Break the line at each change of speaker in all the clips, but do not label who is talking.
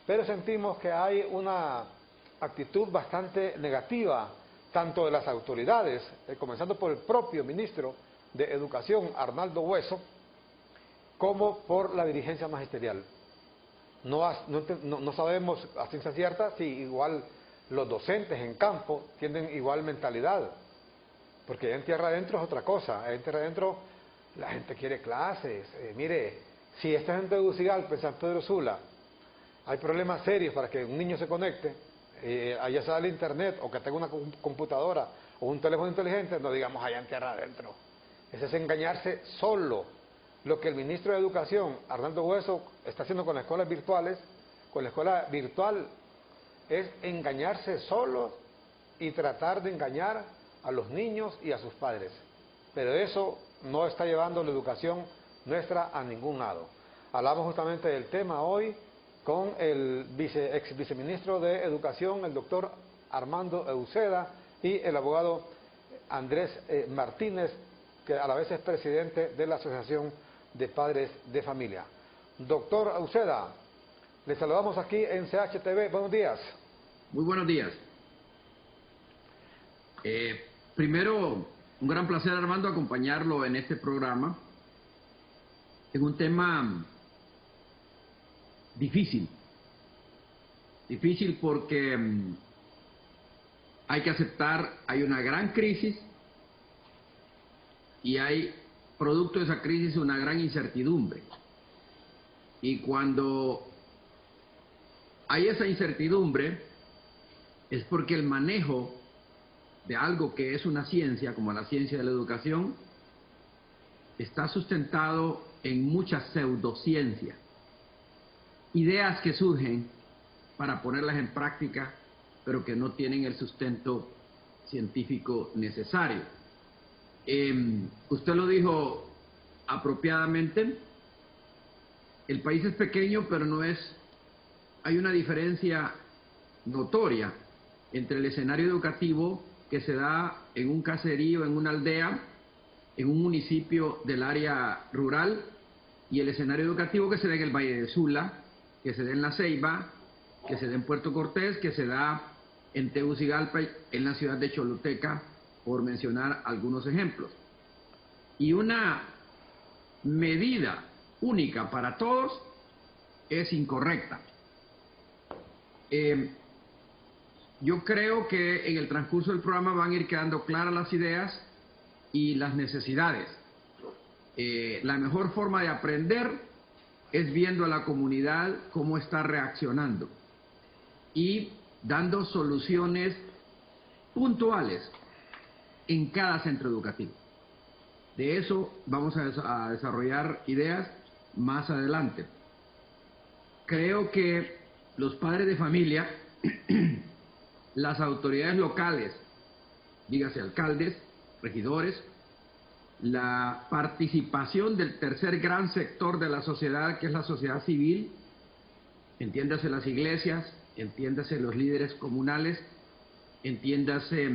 pero sentimos que hay una actitud bastante negativa, tanto de las autoridades, comenzando por el propio ministro de Educación, Arnaldo Hueso, como por la dirigencia magisterial. No sabemos a ciencia cierta si igual los docentes en campo tienen igual mentalidad, porque en tierra adentro es otra cosa. En tierra adentro la gente quiere clases. Mire, si esta gente de Tegucigalpa, en San Pedro Sula, hay problemas serios para que un niño se conecte, allá se da el internet, o que tenga una computadora o un teléfono inteligente, no digamos allá en tierra adentro. Ese es engañarse solo. Lo que el ministro de Educación, Arnaldo Hueso, está haciendo con las escuelas virtuales, con la escuela virtual, es engañarse solo y tratar de engañar a los niños y a sus padres. Pero eso no está llevando la educación nuestra a ningún lado. Hablamos justamente del tema hoy con el ex viceministro de Educación, el doctor Armando Uceda, y el abogado Andrés Martínez, que a la vez es presidente de la Asociación de Padres de Familia. Doctor Uceda, le saludamos aquí en CHTV. Buenos días.
Muy buenos días. Primero, un gran placer, Armando, acompañarlo en este programa, en un tema difícil porque hay que aceptar, hay una gran crisis y hay, producto de esa crisis, una gran incertidumbre. Y cuando hay esa incertidumbre es porque el manejo de algo que es una ciencia, como la ciencia de la educación, está sustentado en mucha pseudociencia. Ideas que surgen para ponerlas en práctica, pero que no tienen el sustento científico necesario. Usted lo dijo apropiadamente, el país es pequeño, pero hay una diferencia notoria entre el escenario educativo que se da en un caserío, en una aldea, en un municipio del área rural, y el escenario educativo que se da en el Valle de Sula, que se da en La Ceiba, que se da en Puerto Cortés, que se da en Tegucigalpa, en la ciudad de Choluteca, por mencionar algunos ejemplos. Y una medida única para todos es incorrecta. Yo creo que en el transcurso del programa van a ir quedando claras las ideas y las necesidades. La mejor forma de aprender es viendo a la comunidad cómo está reaccionando y dando soluciones puntuales en cada centro educativo. De eso vamos a desarrollar ideas más adelante. Creo que los padres de familia, las autoridades locales, dígase alcaldes, regidores, la participación del tercer gran sector de la sociedad, que es la sociedad civil, entiéndase las iglesias, entiéndase los líderes comunales, entiéndase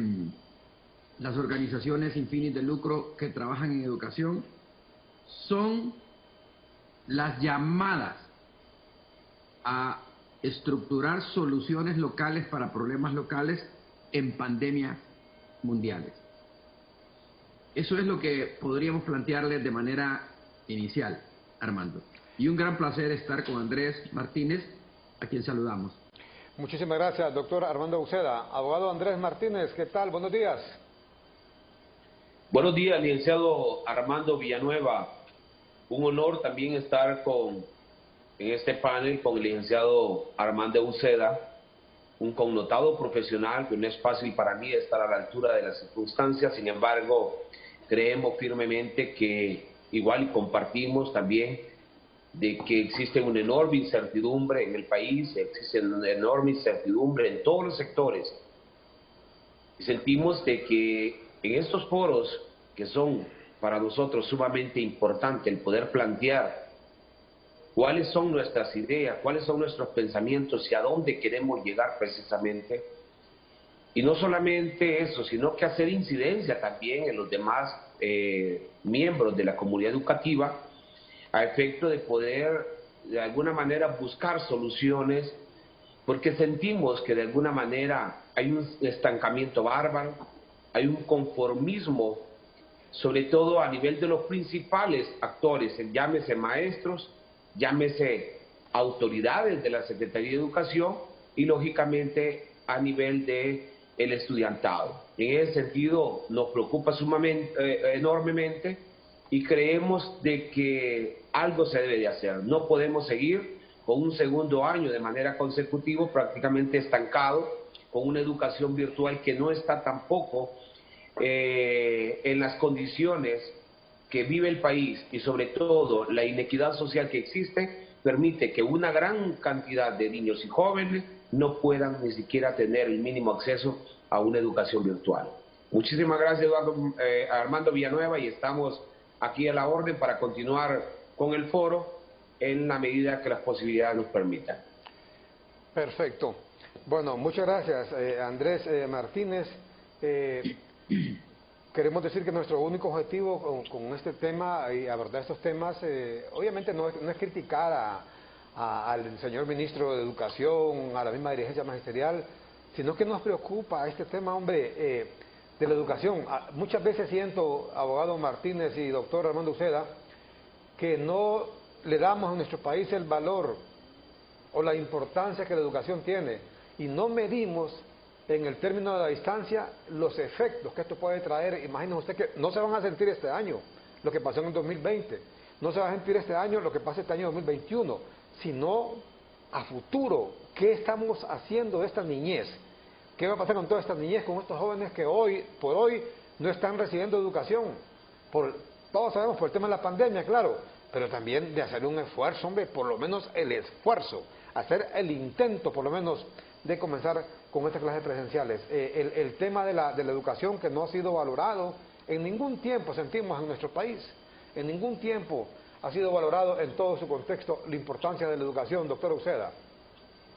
las organizaciones sin fines de lucro que trabajan en educación, son las llamadas a estructurar soluciones locales para problemas locales en pandemias mundiales. Eso es lo que podríamos plantearles de manera inicial, Armando. Y un gran placer estar con Andrés Martínez, a quien saludamos.
Muchísimas gracias, doctor Armando Uceda. Abogado Andrés Martínez, ¿qué tal? Buenos días.
Buenos días, licenciado Armando Villanueva. Un honor también estar en este panel con el licenciado Armando Uceda, un connotado profesional que no es fácil para mí estar a la altura de las circunstancias. Sin embargo, creemos firmemente que igual compartimos también de que existe una enorme incertidumbre en el país, existe una enorme incertidumbre en todos los sectores. Y sentimos de que en estos foros, que son para nosotros sumamente importantes, el poder plantear cuáles son nuestras ideas, cuáles son nuestros pensamientos y a dónde queremos llegar precisamente. Y no solamente eso, sino que hacer incidencia también en los demás miembros de la comunidad educativa, a efecto de poder de alguna manera buscar soluciones porque sentimos que de alguna manera hay un estancamiento bárbaro, hay un conformismo, sobre todo a nivel de los principales actores, llámese maestros, llámese autoridades de la Secretaría de Educación y lógicamente a nivel de el estudiantado. En ese sentido nos preocupa enormemente y creemos de que algo se debe de hacer. No podemos seguir con un segundo año de manera consecutiva prácticamente estancado, con una educación virtual que no está tampoco en las condiciones que vive el país, y sobre todo la inequidad social que existe permite que una gran cantidad de niños y jóvenes no puedan ni siquiera tener el mínimo acceso a una educación virtual. Muchísimas gracias, Armando Villanueva, y estamos aquí a la orden para continuar con el foro en la medida que las posibilidades nos permitan.
Perfecto. Bueno, muchas gracias, Andrés Martínez. Queremos decir que nuestro único objetivo con este tema y abordar estos temas, obviamente no es criticar al señor ministro de Educación, a la misma dirigencia magisterial, sino que nos preocupa este tema, hombre, de la educación. Muchas veces siento, abogado Martínez y doctor Armando Uceda, que no le damos a nuestro país el valor o la importancia que la educación tiene y no medimos en el término de la distancia los efectos que esto puede traer. Imagínense usted que no se van a sentir este año lo que pasó en el 2020, no se va a sentir este año lo que pasa este año 2021, sino a futuro. ¿Qué estamos haciendo de esta niñez? ¿Qué va a pasar con toda esta niñez, con estos jóvenes que hoy por hoy no están recibiendo educación? Todos sabemos por el tema de la pandemia, claro, pero también de hacer un esfuerzo, hombre, por lo menos el esfuerzo, hacer el intento por lo menos de comenzar con estas clases presenciales. El tema de la educación que no ha sido valorado en ningún tiempo, sentimos en nuestro país, en ningún tiempo ha sido valorado en todo su contexto la importancia de la educación, doctor Uceda.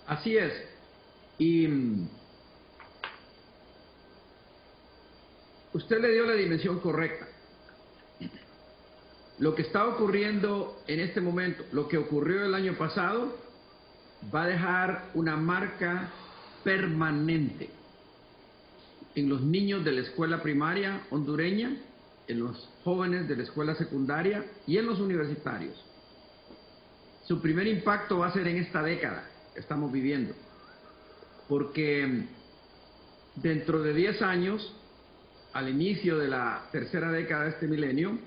Así es. Y usted le dio la dimensión correcta. Lo que está ocurriendo en este momento, lo que ocurrió el año pasado, va a dejar una marca permanente en los niños de la escuela primaria hondureña, en los jóvenes de la escuela secundaria y en los universitarios. Su primer impacto va a ser en esta década que estamos viviendo, porque dentro de 10 años, al inicio de la tercera década de este milenio,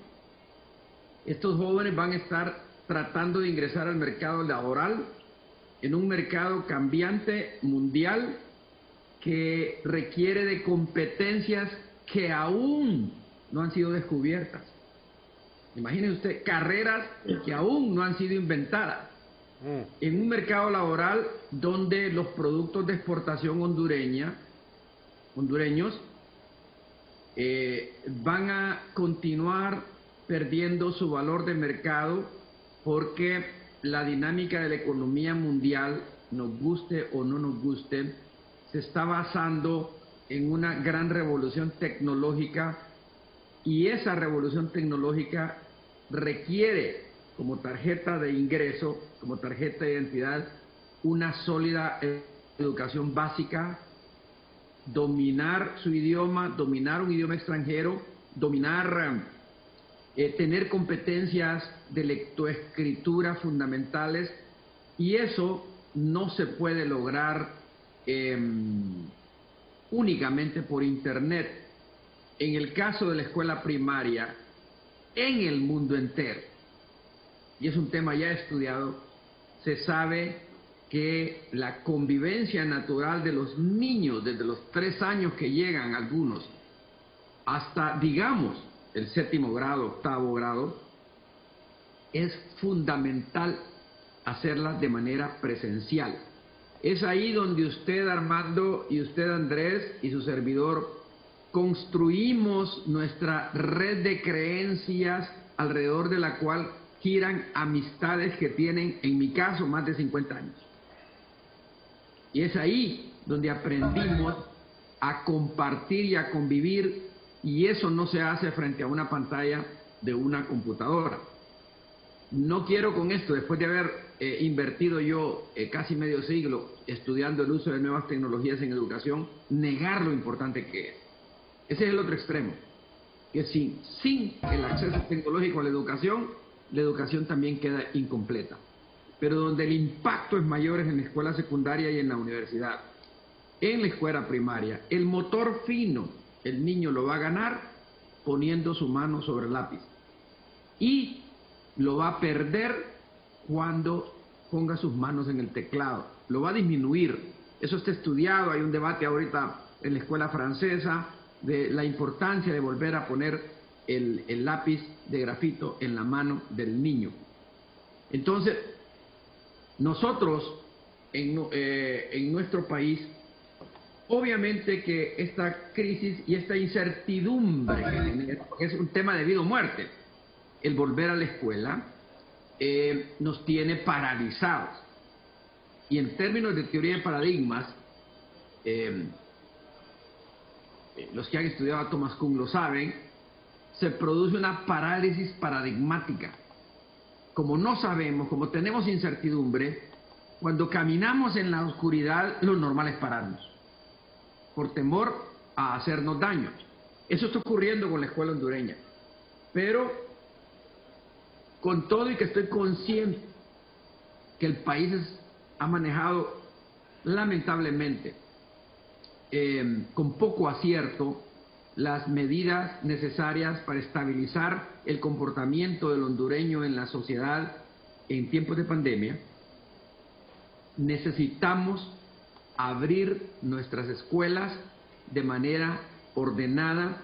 estos jóvenes van a estar tratando de ingresar al mercado laboral en un mercado cambiante mundial que requiere de competencias que aún no han sido descubiertas. Imagínese usted, carreras que aún no han sido inventadas. En un mercado laboral donde los productos de exportación hondureños van a continuar perdiendo su valor de mercado porque la dinámica de la economía mundial, nos guste o no nos guste, se está basando en una gran revolución tecnológica, y esa revolución tecnológica requiere como tarjeta de ingreso, como tarjeta de identidad, una sólida educación básica, dominar su idioma, dominar un idioma extranjero, tener competencias de lectoescritura fundamentales, y eso no se puede lograr únicamente por Internet. En el caso de la escuela primaria, en el mundo entero, y es un tema ya estudiado, se sabe que la convivencia natural de los niños desde los 3 años que llegan algunos hasta, digamos, el 7º grado, 8º grado, es fundamental hacerla de manera presencial. Es ahí donde usted, Armando, y usted, Andrés, y su servidor, construimos nuestra red de creencias alrededor de la cual giran amistades que tienen, en mi caso, más de 50 años. Y es ahí donde aprendimos a compartir y a convivir, y eso no se hace frente a una pantalla de una computadora. No quiero con esto, después de haber invertido yo casi medio siglo estudiando el uso de nuevas tecnologías en educación, negar lo importante que es. Ese es el otro extremo, que sin el acceso tecnológico a la educación también queda incompleta. Pero donde el impacto es mayor es en la escuela secundaria y en la universidad. En la escuela primaria, el motor fino, el niño lo va a ganar poniendo su mano sobre el lápiz. Y lo va a perder cuando ponga sus manos en el teclado. Lo va a disminuir. Eso está estudiado. Hay un debate ahorita en la escuela francesa de la importancia de volver a poner el lápiz de grafito en la mano del niño. Entonces, nosotros en nuestro país, obviamente que esta crisis y esta incertidumbre, que es un tema de vida o muerte, el volver a la escuela, nos tiene paralizados. Y en términos de teoría de paradigmas, los que han estudiado a Thomas Kuhn lo saben, se produce una parálisis paradigmática. Como no sabemos, como tenemos incertidumbre, cuando caminamos en la oscuridad, lo normal es pararnos, por temor a hacernos daño. Eso está ocurriendo con la escuela hondureña. Pero, con todo y que estoy consciente que el país ha manejado, lamentablemente, con poco acierto, las medidas necesarias para estabilizar el comportamiento del hondureño en la sociedad en tiempos de pandemia, necesitamos abrir nuestras escuelas de manera ordenada,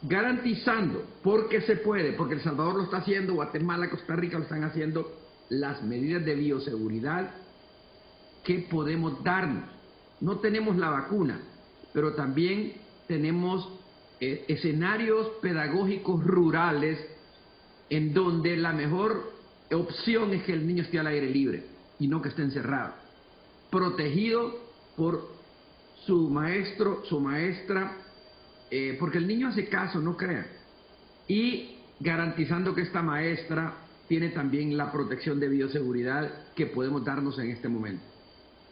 garantizando, porque se puede, porque El Salvador lo está haciendo, Guatemala, Costa Rica lo están haciendo, las medidas de bioseguridad que podemos darnos. No tenemos la vacuna, pero también tenemos escenarios pedagógicos rurales en donde la mejor opción es que el niño esté al aire libre y no que esté encerrado, protegido por su maestro, su maestra, porque el niño hace caso, no crean, y garantizando que esta maestra tiene también la protección de bioseguridad que podemos darnos en este momento.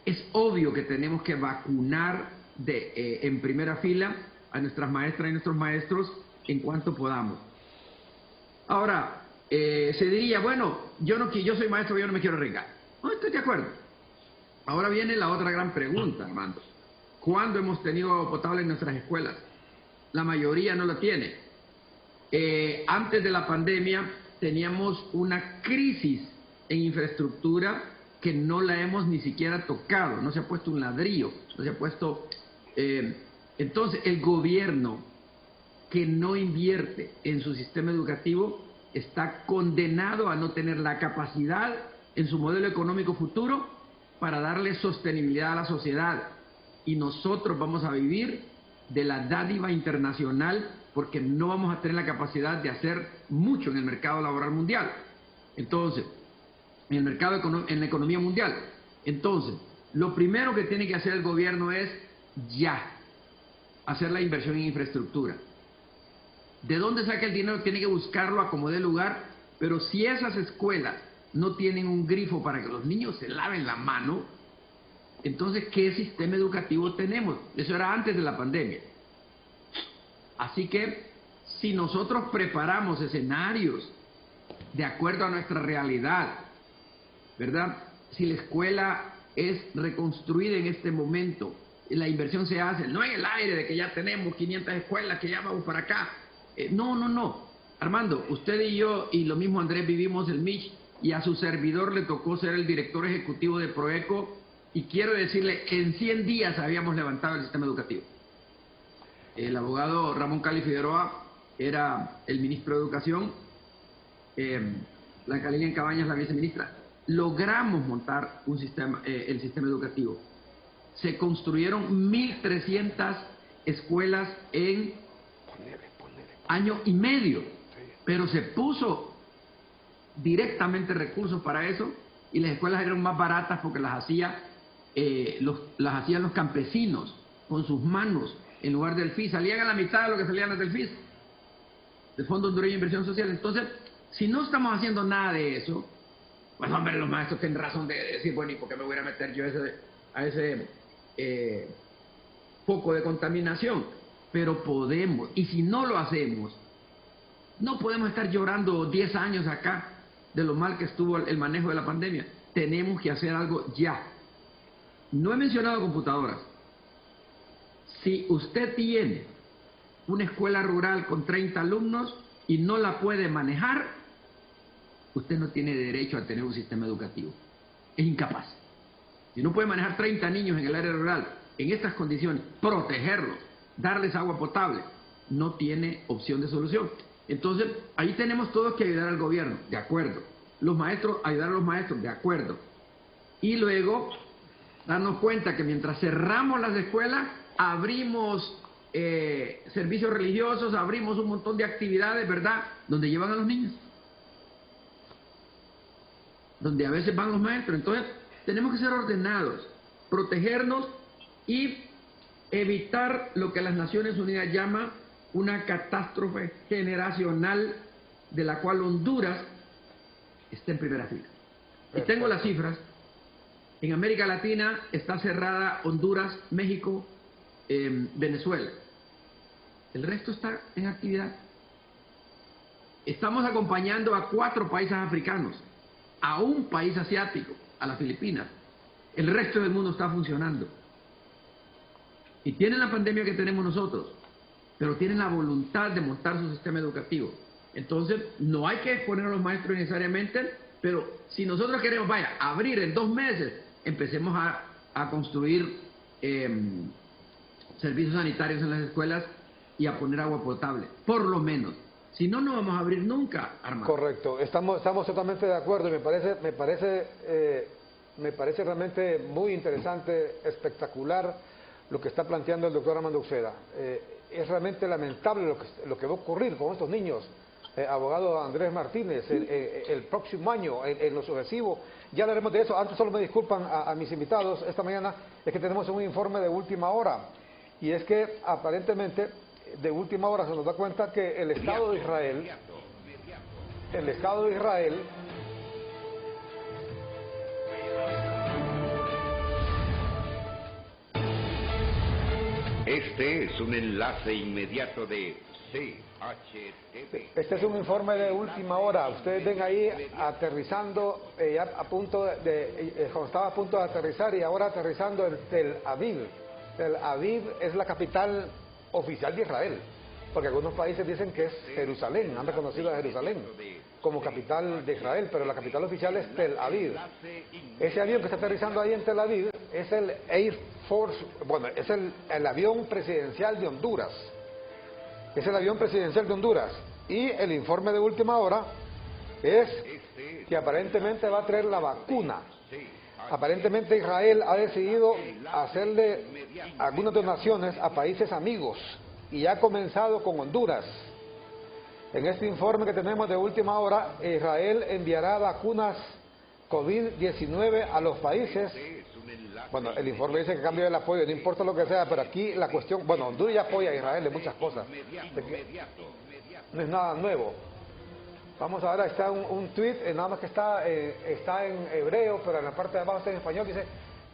Es obvio que tenemos que vacunar en primera fila a nuestras maestras y nuestros maestros en cuanto podamos. Ahora, se diría, bueno, yo soy maestro, yo no me quiero arriesgar. No, estoy de acuerdo. Ahora viene la otra gran pregunta, Armando. ¿Cuándo hemos tenido agua potable en nuestras escuelas? La mayoría no la tiene. Antes de la pandemia teníamos una crisis en infraestructura que no la hemos ni siquiera tocado, no se ha puesto un ladrillo, no se ha puesto... entonces, el gobierno que no invierte en su sistema educativo está condenado a no tener la capacidad en su modelo económico futuro para darle sostenibilidad a la sociedad. Y nosotros vamos a vivir de la dádiva internacional porque no vamos a tener la capacidad de hacer mucho en el mercado laboral mundial. Entonces, en la economía mundial. Entonces, lo primero que tiene que hacer el gobierno es ya hacer la inversión en infraestructura. ¿De dónde saca el dinero? Tiene que buscarlo a como dé lugar, pero si esas escuelas no tienen un grifo para que los niños se laven la mano, entonces, ¿qué sistema educativo tenemos? Eso era antes de la pandemia. Así que, si nosotros preparamos escenarios de acuerdo a nuestra realidad, ¿verdad? Si la escuela es reconstruida en este momento, la inversión se hace, no en el aire de que ya tenemos 500 escuelas, que ya vamos para acá. No. Armando, usted y yo, y lo mismo Andrés, vivimos el MICH, y a su servidor le tocó ser el director ejecutivo de Proeco, y quiero decirle que en 100 días habíamos levantado el sistema educativo. El abogado Ramón Cali Figueroa era el ministro de Educación, Blanca Lilian Cabañas la viceministra. Logramos montar un sistema, el sistema educativo. Se construyeron 1.300 escuelas en año y medio, pero se puso directamente recursos para eso y las escuelas eran más baratas porque las hacían los campesinos con sus manos en lugar del FIS. Salían a la mitad de lo que salían del FIS, del Fondo Hondureño de Inversión Social. Entonces, si no estamos haciendo nada de eso, Pues hombre, los maestros tienen razón de decir, bueno, ¿y por qué me voy a meter yo a ese foco de contaminación? Pero podemos, y si no lo hacemos, no podemos estar llorando 10 años acá de lo mal que estuvo el manejo de la pandemia. Tenemos que hacer algo ya. No he mencionado computadoras. Si usted tiene una escuela rural con 30 alumnos y no la puede manejar, usted no tiene derecho a tener un sistema educativo. Es incapaz. Si no puede manejar 30 niños en el área rural, en estas condiciones, protegerlos, darles agua potable, no tiene opción de solución. Entonces, ahí tenemos todos que ayudar al gobierno, de acuerdo. Los maestros, ayudar a los maestros, de acuerdo. Y luego, darnos cuenta que mientras cerramos las escuelas, abrimos servicios religiosos, abrimos un montón de actividades, ¿verdad?, donde llevan a los niños, donde a veces van los maestros. Entonces, tenemos que ser ordenados, protegernos y evitar lo que las Naciones Unidas llama una catástrofe generacional, de la cual Honduras está en primera fila. Y tengo las cifras. En América Latina está cerrada Honduras, México, Venezuela. El resto está en actividad. Estamos acompañando a 4 países africanos, a un país asiático, a las Filipinas. El resto del mundo está funcionando. Y tienen la pandemia que tenemos nosotros, pero tienen la voluntad de montar su sistema educativo. Entonces, no hay que exponer a los maestros necesariamente, pero si nosotros queremos, abrir en 2 meses, empecemos a construir servicios sanitarios en las escuelas y a poner agua potable, por lo menos. Si no, no vamos a abrir nunca, Armando.
Correcto, estamos totalmente de acuerdo y me parece realmente muy interesante, espectacular lo que está planteando el doctor Armando Uceda. Es realmente lamentable lo que va a ocurrir con estos niños. Abogado Andrés Martínez, el próximo año, en lo sucesivo. Ya hablaremos de eso. Antes solo me disculpan a mis invitados esta mañana, es que tenemos un informe de última hora. Y es que aparentemente de última hora se nos da cuenta que el Estado de Israel,
Este es un enlace inmediato de CHTV.
Este es un informe de última hora. Ustedes ven ahí aterrizando, ya a punto cuando estaba a punto de aterrizar y ahora aterrizando en Tel Aviv. Tel Aviv es la capital oficial de Israel, porque algunos países dicen que es Jerusalén, han reconocido a Jerusalén como capital de Israel, pero la capital oficial es Tel Aviv. Ese avión que está aterrizando ahí en Tel Aviv es el Air Force, bueno, es el avión presidencial de Honduras. Es el avión presidencial de Honduras. Y el informe de última hora es que aparentemente va a traer la vacuna. Aparentemente Israel ha decidido hacerle algunas donaciones a países amigos y ha comenzado con Honduras. En este informe que tenemos de última hora, Israel enviará vacunas COVID-19 a los países. Bueno, el informe dice que cambia el apoyo, no importa lo que sea, pero aquí la cuestión, bueno, Honduras ya apoya a Israel en muchas cosas. No es nada nuevo. Vamos a ver, ahí está un tuit, nada más que está en hebreo, pero en la parte de abajo está en español, dice: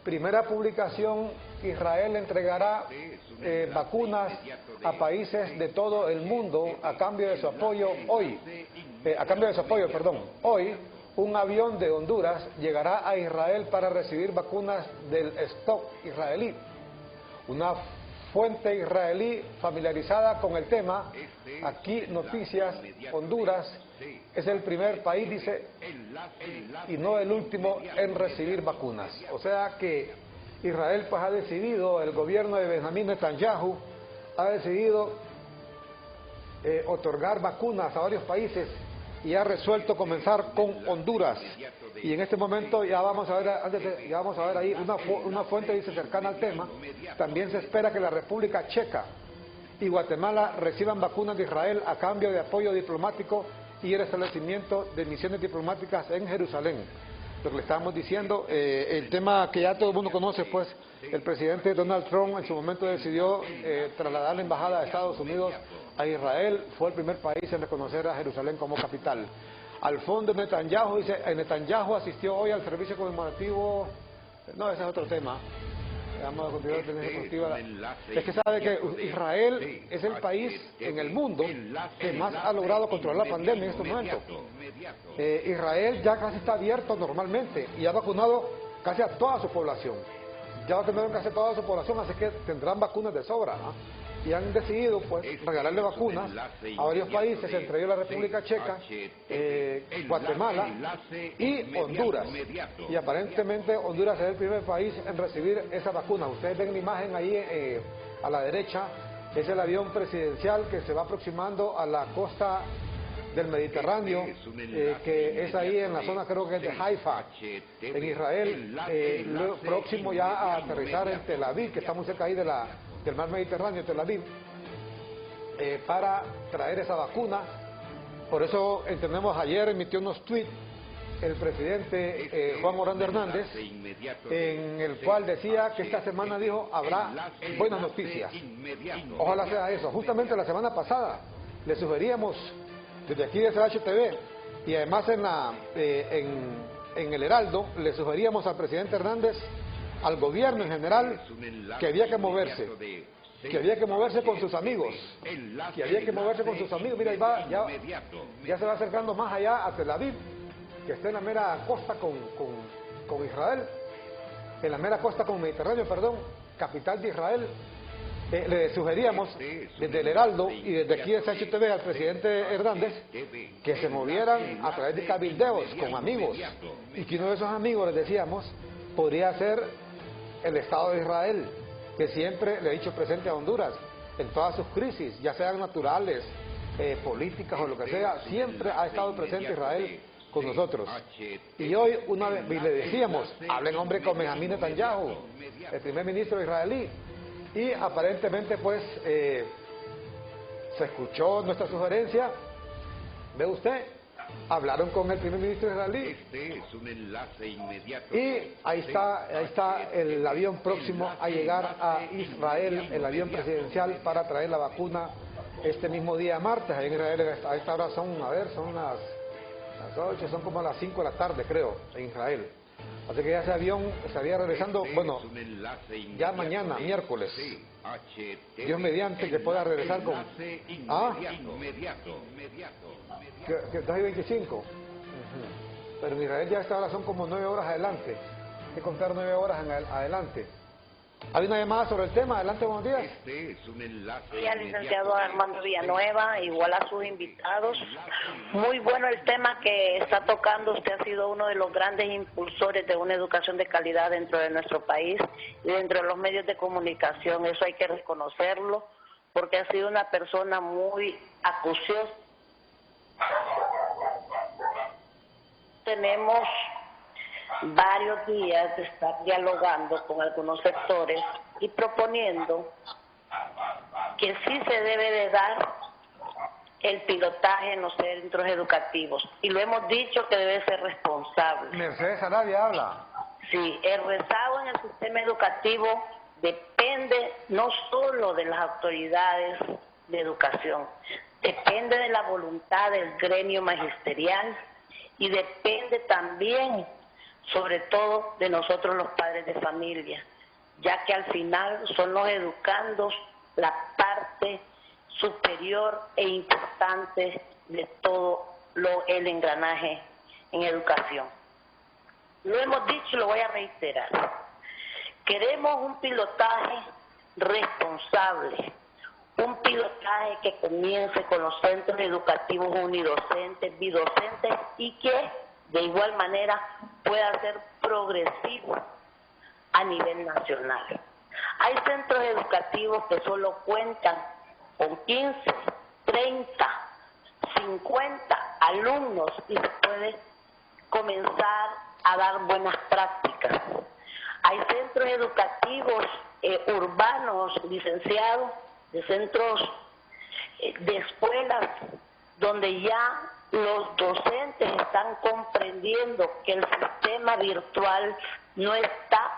primera publicación, Israel entregará vacunas a países de todo el mundo a cambio de su apoyo hoy. Hoy, un avión de Honduras llegará a Israel para recibir vacunas del stock israelí. Una fuente israelí familiarizada con el tema, aquí Noticias, Honduras es el primer país, dice, y no el último en recibir vacunas. O sea que Israel pues ha decidido, el gobierno de Benjamín Netanyahu ha decidido otorgar vacunas a varios países y ha resuelto comenzar con Honduras. Y en este momento ya vamos a ver, ahí una fuente dice cercana al tema, también se espera que la República Checa y Guatemala reciban vacunas de Israel a cambio de apoyo diplomático y el establecimiento de misiones diplomáticas en Jerusalén. Lo que le estábamos diciendo, el tema que ya todo el mundo conoce, pues el presidente Donald Trump en su momento decidió trasladar la embajada de Estados Unidos a Israel, fue el primer país en reconocer a Jerusalén como capital. al fondo de Netanyahu, dice, Netanyahu asistió hoy al servicio conmemorativo. No, ese es otro tema. Vamos a continuar con la deportiva. Es que sabe que Israel es el país en el mundo que más ha logrado controlar la pandemia en estos momentos. Israel ya casi está abierto normalmente y ha vacunado casi a toda su población. Ya vacunaron casi a toda su población, así que tendrán vacunas de sobra, ¿no? Y han decidido pues regalarle vacunas a varios países, entre ellos la República Checa, Guatemala y Honduras. Y aparentemente Honduras es el primer país en recibir esa vacuna. Ustedes ven la imagen ahí a la derecha, es el avión presidencial que se va aproximando a la costa del Mediterráneo, que es ahí en la zona, creo que es de Haifa, en Israel, próximo ya a aterrizar en Tel Aviv, que está muy cerca ahí del mar Mediterráneo, Tel Aviv, para traer esa vacuna. Por eso entendemos, ayer emitió unos tweets el presidente Juan Orlando Hernández, en el cual decía que esta semana, dijo, habrá buenas noticias. Ojalá sea eso. Justamente la semana pasada le sugeríamos desde aquí de CHTV y además en el Heraldo le sugeríamos al presidente Hernández, al gobierno en general, que había que moverse con sus amigos, Mira, ahí va, ya se va acercando más allá a Tel Aviv, que está en la mera costa con Israel, en la mera costa con Mediterráneo, perdón, capital de Israel. Le sugeríamos desde el Heraldo y desde aquí de CHTV al presidente Hernández que se movieran a través de cabildeos con amigos, y que uno de esos amigos, les decíamos, podría ser el Estado de Israel, que siempre le ha dicho presente a Honduras en todas sus crisis, ya sean naturales, políticas o lo que sea, siempre ha estado presente Israel con nosotros. Y hoy una vez le decíamos, hablen hombre con Benjamín Netanyahu, el primer ministro israelí, y aparentemente pues se escuchó nuestra sugerencia. Ve usted, hablaron con el primer ministro israelí y ahí está el avión próximo a llegar a Israel, el avión presidencial para traer la vacuna este mismo día martes. Ahí en Israel a esta hora son las 8, son como las 5 de la tarde, creo, en Israel. Así que ya ese avión estaría regresando, bueno, ya mañana, miércoles. Dios mediante que pueda regresar con... ¿Ah? Que 2:25. Pero en Israel ya a esta hora son como 9 horas adelante. Hay que contar 9 horas adelante. ¿Hay una llamada sobre el tema? Adelante, buenos días.
Sí, al licenciado Armando Villanueva, igual a sus invitados. Muy bueno el tema que está tocando. Usted ha sido uno de los grandes impulsores de una educación de calidad dentro de nuestro país y dentro de los medios de comunicación. Eso hay que reconocerlo, porque ha sido una persona muy acuciosa. Tenemos varios días de estar dialogando con algunos sectores y proponiendo que sí se debe de dar el pilotaje en los centros educativos, y lo hemos dicho que debe ser responsable.
Mercedes Arabia habla.
Sí, el rezago en el sistema educativo depende no solo de las autoridades de educación, depende de la voluntad del gremio magisterial y depende también, sobre todo, de nosotros los padres de familia, ya que al final son los educandos la parte superior e importante de todo el engranaje en educación. Lo hemos dicho y lo voy a reiterar. Queremos un pilotaje responsable, un pilotaje que comience con los centros educativos unidocentes, bidocentes, y que de igual manera pueda ser progresivo a nivel nacional. Hay centros educativos que solo cuentan con 15, 30, 50 alumnos y se puede comenzar a dar buenas prácticas. Hay centros educativos urbanos, licenciados, de centros de escuelas donde ya los docentes están comprendiendo que el sistema virtual no está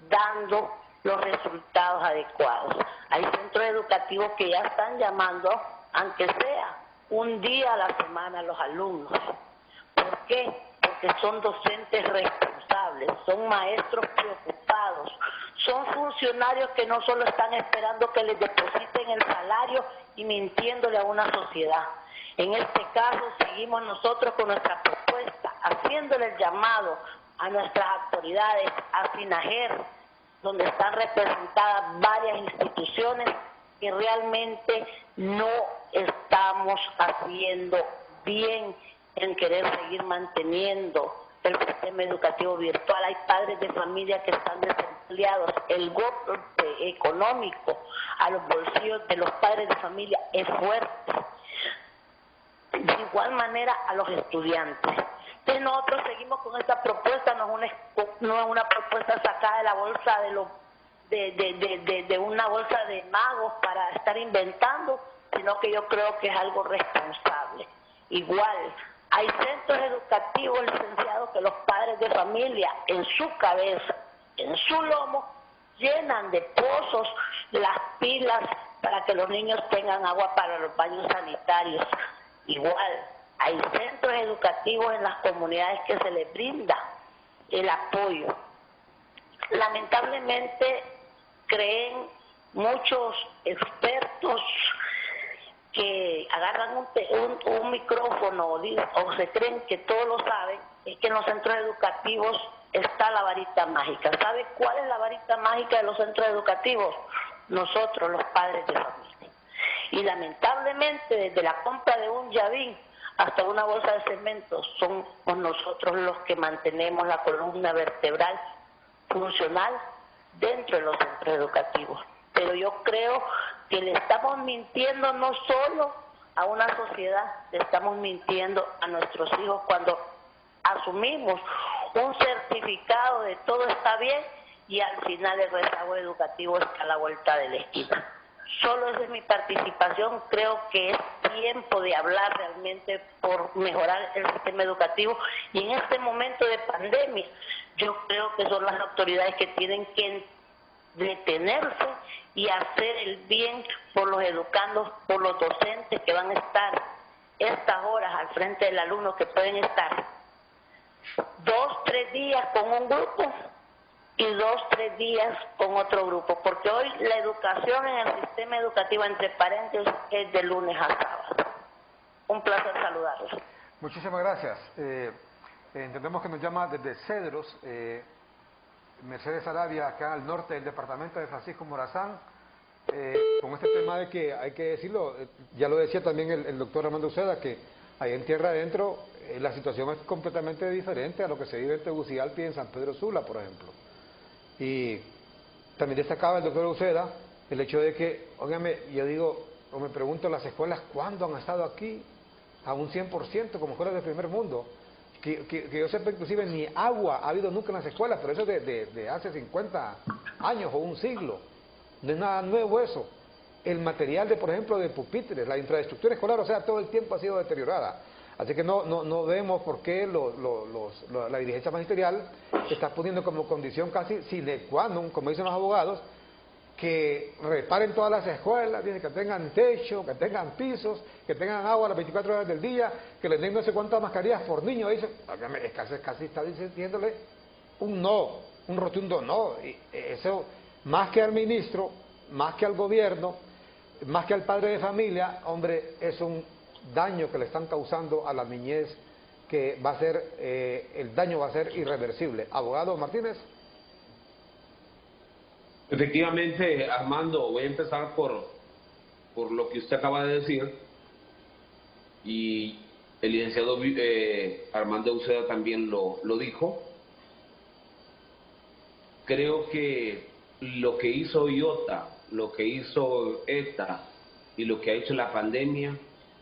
dando los resultados adecuados. Hay centros educativos que ya están llamando, aunque sea un día a la semana, a los alumnos, qué? Porque son docentes responsables, son maestros preocupados, son funcionarios que no solo están esperando que les depositen el salario y mintiéndole a una sociedad. En este caso seguimos nosotros con nuestra propuesta, haciéndole el llamado a nuestras autoridades, a SINAGER, donde están representadas varias instituciones que realmente no estamos haciendo bien en querer seguir manteniendo el sistema educativo virtual. Hay padres de familia que están desempleados. El golpe económico a los bolsillos de los padres de familia es fuerte. De igual manera a los estudiantes. Entonces nosotros seguimos con esta propuesta, no es una propuesta sacada de la bolsa de una bolsa de magos para estar inventando, sino que yo creo que es algo responsable. Igual, hay centros educativos, licenciados, que los padres de familia en su cabeza, en su lomo, llenan de pozos las pilas para que los niños tengan agua para los baños sanitarios. Igual, hay centros educativos en las comunidades que se les brinda el apoyo. Lamentablemente, creen muchos expertos que agarran un micrófono o se creen que todos lo saben, es que en los centros educativos está la varita mágica. ¿Sabe cuál es la varita mágica de los centros educativos? Nosotros, los padres de familia. Y lamentablemente, desde la compra de un llavín hasta una bolsa de cemento, somos nosotros los que mantenemos la columna vertebral funcional dentro de los centros educativos. Pero yo creo que le estamos mintiendo no solo a una sociedad, le estamos mintiendo a nuestros hijos cuando asumimos un certificado de todo está bien y al final el rezago educativo está a la vuelta de la esquina. Solo esa es mi participación. Creo que es tiempo de hablar realmente por mejorar el sistema educativo, y en este momento de pandemia yo creo que son las autoridades que tienen que detenerse y hacer el bien por los educandos, por los docentes que van a estar estas horas al frente del alumno, que pueden estar 2-3 días con un grupo y 2-3 días con otro grupo, porque hoy la educación en el sistema educativo, entre paréntesis, es de lunes a sábado. Un placer saludarlos.
Muchísimas gracias. Entendemos que nos llama desde Cedros, Mercedes Arabia, acá al norte del departamento de Francisco Morazán, con este tema de que, hay que decirlo, ya lo decía también el doctor Armando Uceda, que ahí en tierra adentro la situación es completamente diferente a lo que se vive en Tegucigalpa y en San Pedro Sula, por ejemplo. Y también destacaba el doctor Uceda el hecho de que, óigame, yo digo, o me pregunto, las escuelas, ¿cuándo han estado aquí a un 100% como escuelas del primer mundo? Que yo sepa, inclusive ni agua ha habido nunca en las escuelas, pero eso de hace 50 años o un siglo. No es nada nuevo eso. El material, por ejemplo, de pupitres, la infraestructura escolar, o sea, todo el tiempo ha sido deteriorada. Así que no vemos por qué la dirigencia magisterial está poniendo como condición casi sine qua non, como dicen los abogados, que reparen todas las escuelas, que tengan techo, que tengan pisos, que tengan agua las 24 horas del día, que les den no sé cuántas mascarillas por niño. Dice, casi está diciéndole un no, un rotundo no. Y eso, más que al ministro, más que al gobierno, más que al padre de familia, hombre, es un daño que le están causando a la niñez, que va a ser, el daño va a ser irreversible. Abogado Martínez.
Efectivamente, Armando, voy a empezar por lo que usted acaba de decir, y el licenciado Armando Uceda también lo dijo. Creo que lo que hizo IOTA, lo que hizo ETA y lo que ha hecho la pandemia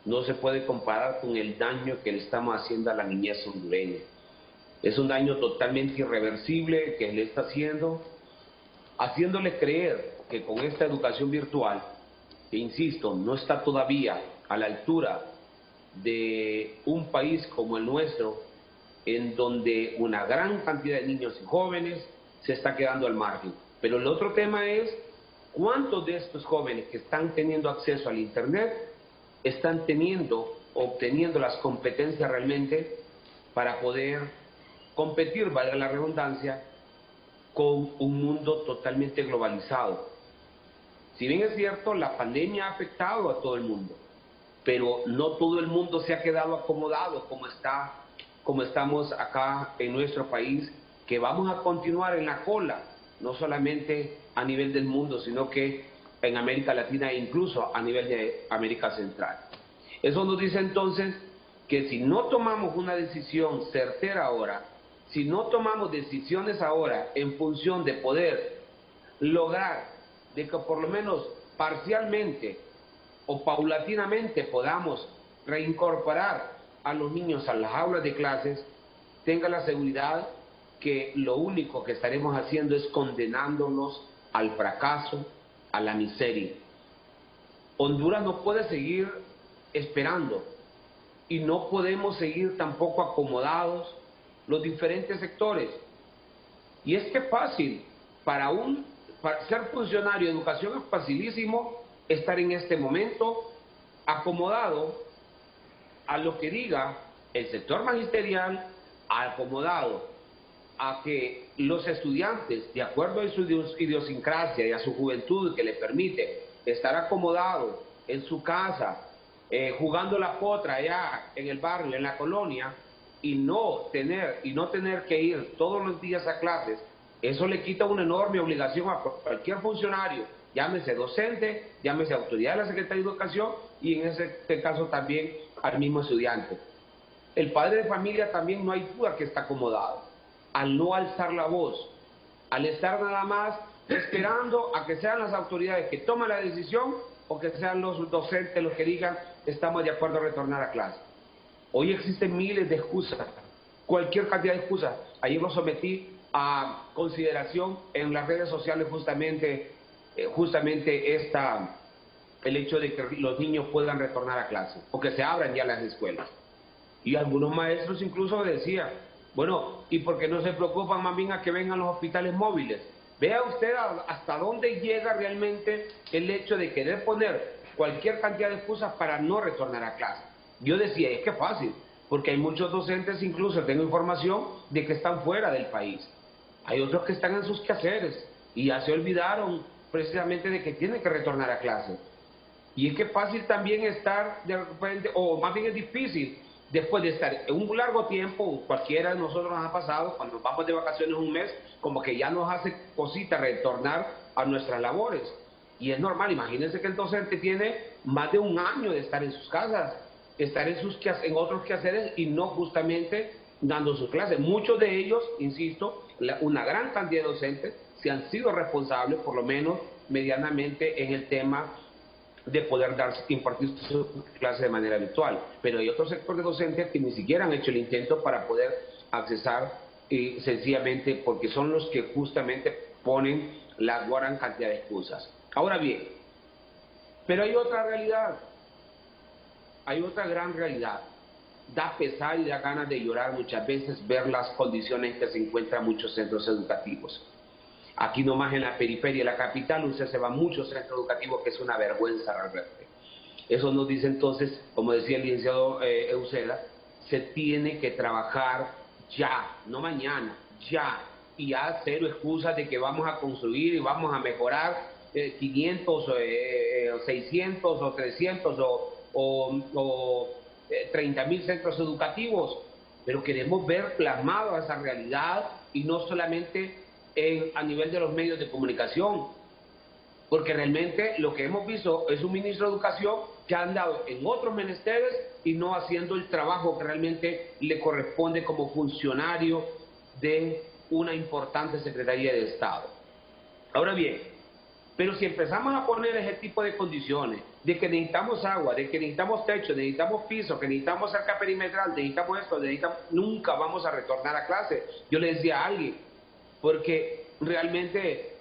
no se puede comparar con el daño que le estamos haciendo a la niñez hondureña. Es un daño totalmente irreversible que le está haciéndole creer que con esta educación virtual, que insisto, no está todavía a la altura de un país como el nuestro, en donde una gran cantidad de niños y jóvenes se está quedando al margen. Pero el otro tema es cuántos de estos jóvenes que están teniendo acceso al Internet están obteniendo las competencias realmente para poder competir, valga la redundancia, con un mundo totalmente globalizado. Si bien es cierto, la pandemia ha afectado a todo el mundo, pero no todo el mundo se ha quedado acomodado como estamos acá en nuestro país, que vamos a continuar en la cola, no solamente a nivel del mundo, sino que en América Latina e incluso a nivel de América Central. Eso nos dice entonces que si no tomamos una decisión certera ahora, si no tomamos decisiones ahora en función de poder lograr de que por lo menos parcialmente o paulatinamente podamos reincorporar a los niños a las aulas de clases, tenga la seguridad que lo único que estaremos haciendo es condenándolos al fracaso, a la miseria. Honduras no puede seguir esperando y no podemos seguir tampoco acomodados los diferentes sectores. Y es que es fácil, para ser funcionario de educación es facilísimo estar en este momento acomodado a lo que diga el sector magisterial, acomodado a que los estudiantes, de acuerdo a su idiosincrasia y a su juventud que le permite estar acomodado en su casa, jugando la potra allá en el barrio, en la colonia, y no tener que ir todos los días a clases, eso le quita una enorme obligación a cualquier funcionario, llámese docente, llámese autoridad de la Secretaría de Educación y en este caso también al mismo estudiante. El padre de familia también no hay duda que está acomodado, al no alzar la voz, al estar nada más esperando a que sean las autoridades que tomen la decisión o que sean los docentes los que digan estamos de acuerdo a retornar a clase. Hoy existen miles de excusas, cualquier cantidad de excusas. Ayer lo sometí a consideración en las redes sociales justamente el hecho de que los niños puedan retornar a clase o que se abran ya las escuelas. Y algunos maestros incluso decían, bueno, ¿y por qué no se preocupan más bien a que vengan los hospitales móviles? Vea usted hasta dónde llega realmente el hecho de querer poner cualquier cantidad de excusas para no retornar a clase. Yo decía, es que es fácil, porque hay muchos docentes, incluso tengo información, de que están fuera del país. Hay otros que están en sus quehaceres y ya se olvidaron precisamente de que tienen que retornar a clase. Y es que es fácil también estar de repente, o más bien es difícil, después de estar en un largo tiempo, cualquiera de nosotros nos ha pasado, cuando nos vamos de vacaciones un mes, como que ya nos hace cosita retornar a nuestras labores. Y es normal, imagínense que el docente tiene más de un año de estar en sus casas, estar en otros quehaceres y no justamente dando sus clases. Muchos de ellos, insisto, una gran cantidad de docentes se han sido responsables, por lo menos medianamente, en el tema de poder impartir sus clases de manera virtual. Pero hay otro sector de docentes que ni siquiera han hecho el intento para poder accesar, sencillamente porque son los que justamente ponen la gran cantidad de excusas. Ahora bien, pero hay otra realidad, hay otra gran realidad. Da pesar y da ganas de llorar muchas veces ver las condiciones en que se encuentran muchos centros educativos. Aquí nomás en la periferia de la capital usted se va a muchos centros educativos que es una vergüenza realmente. Eso nos dice entonces, como decía el licenciado Uceda, se tiene que trabajar ya, no mañana, ya, y ya cero excusas de que vamos a construir y vamos a mejorar 500, 600 o 300 o 30.000 centros educativos, pero queremos ver plasmado esa realidad y no solamente a nivel de los medios de comunicación, porque realmente lo que hemos visto es un ministro de Educación que ha andado en otros menesteres y no haciendo el trabajo que realmente le corresponde como funcionario de una importante Secretaría de Estado. Ahora bien, pero si empezamos a poner ese tipo de condiciones, de que necesitamos agua, de que necesitamos techo, necesitamos piso, que necesitamos cerca perimetral, necesitamos esto, nunca vamos a retornar a clase. Yo le decía a alguien, porque realmente,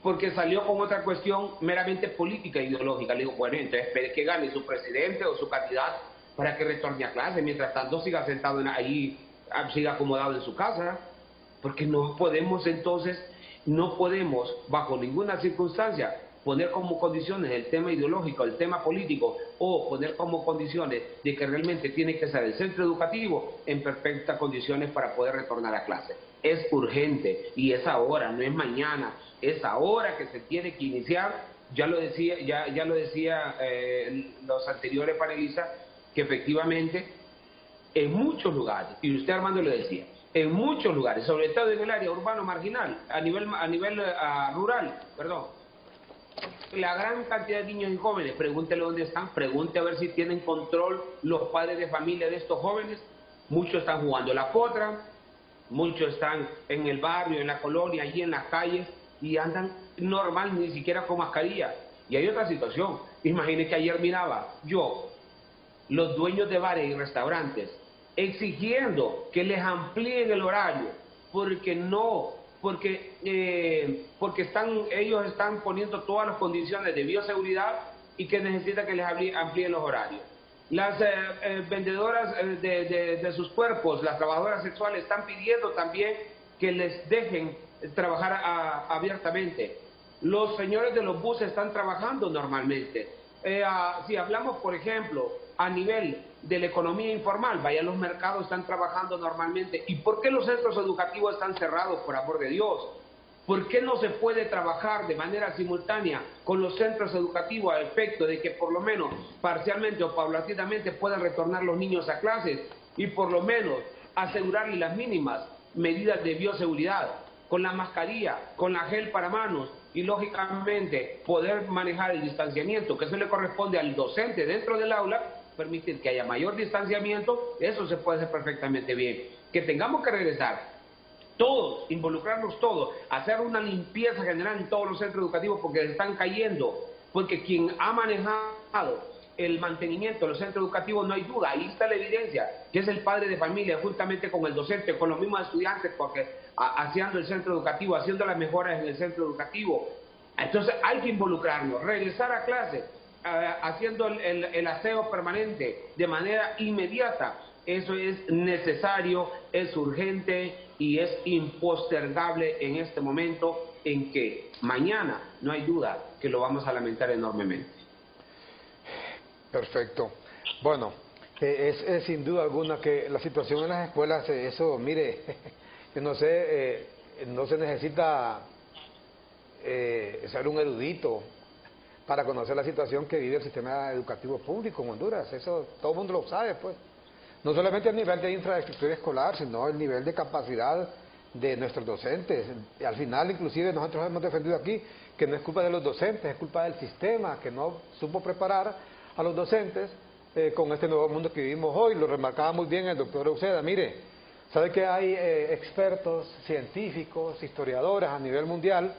porque salió con otra cuestión meramente política e ideológica. Le digo, bueno, entonces espere que gane su presidente o su candidato para que retorne a clase, mientras tanto siga sentado ahí, siga acomodado en su casa, porque no podemos entonces, no podemos bajo ninguna circunstancia poner como condiciones el tema ideológico, el tema político, o poner como condiciones de que realmente tiene que ser el centro educativo en perfectas condiciones para poder retornar a clase. Es urgente y es ahora, no es mañana, es ahora que se tiene que iniciar. Ya lo decía los anteriores panelistas, que efectivamente en muchos lugares, y usted Armando lo decía, en muchos lugares, sobre todo en el área urbano marginal, a nivel rural, perdón, la gran cantidad de niños y jóvenes, pregúntele dónde están, pregunte a ver si tienen control los padres de familia de estos jóvenes. Muchos están jugando la potra, muchos están en el barrio, en la colonia, allí en las calles, y andan normal, ni siquiera con mascarilla. Y hay otra situación, imagine que ayer miraba yo los dueños de bares y restaurantes exigiendo que les amplíen el horario, porque ellos están poniendo todas las condiciones de bioseguridad y que necesitan que les amplíen los horarios. Las vendedoras de sus cuerpos, las trabajadoras sexuales, están pidiendo también que les dejen trabajar abiertamente. Los señores de los buses están trabajando normalmente. Si hablamos, por ejemplo, a nivel de la economía informal, vaya, los mercados están trabajando normalmente. ¿Y por qué los centros educativos están cerrados, por amor de Dios? ¿Por qué no se puede trabajar de manera simultánea con los centros educativos a efecto de que por lo menos parcialmente o paulatinamente puedan retornar los niños a clases y por lo menos asegurarles las mínimas medidas de bioseguridad, con la mascarilla, con la gel para manos y lógicamente poder manejar el distanciamiento, que eso le corresponde al docente dentro del aula, permitir que haya mayor distanciamiento? Eso se puede hacer perfectamente bien. Que tengamos que regresar todos, involucrarnos todos, hacer una limpieza general en todos los centros educativos porque se están cayendo, porque quien ha manejado el mantenimiento de los centros educativos, no hay duda, ahí está la evidencia, que es el padre de familia, juntamente con el docente, con los mismos estudiantes, porque haciendo el centro educativo, haciendo las mejoras en el centro educativo. Entonces hay que involucrarnos, regresar a clase, haciendo el aseo permanente de manera inmediata. Eso es necesario, es urgente y es impostergable en este momento en que mañana, no hay duda, que lo vamos a lamentar enormemente.
Perfecto. Bueno, es sin duda alguna que la situación en las escuelas, eso, mire, yo no sé, no se necesita ser un erudito para conocer la situación que vive el sistema educativo público en Honduras. Eso todo el mundo lo sabe, pues. No solamente el nivel de infraestructura escolar, sino el nivel de capacidad de nuestros docentes. Y al final, inclusive, nosotros hemos defendido aquí que no es culpa de los docentes, es culpa del sistema, que no supo preparar a los docentes con este nuevo mundo que vivimos hoy. Lo remarcaba muy bien el doctor Uceda. Mire, sabe que hay expertos, científicos, historiadores a nivel mundial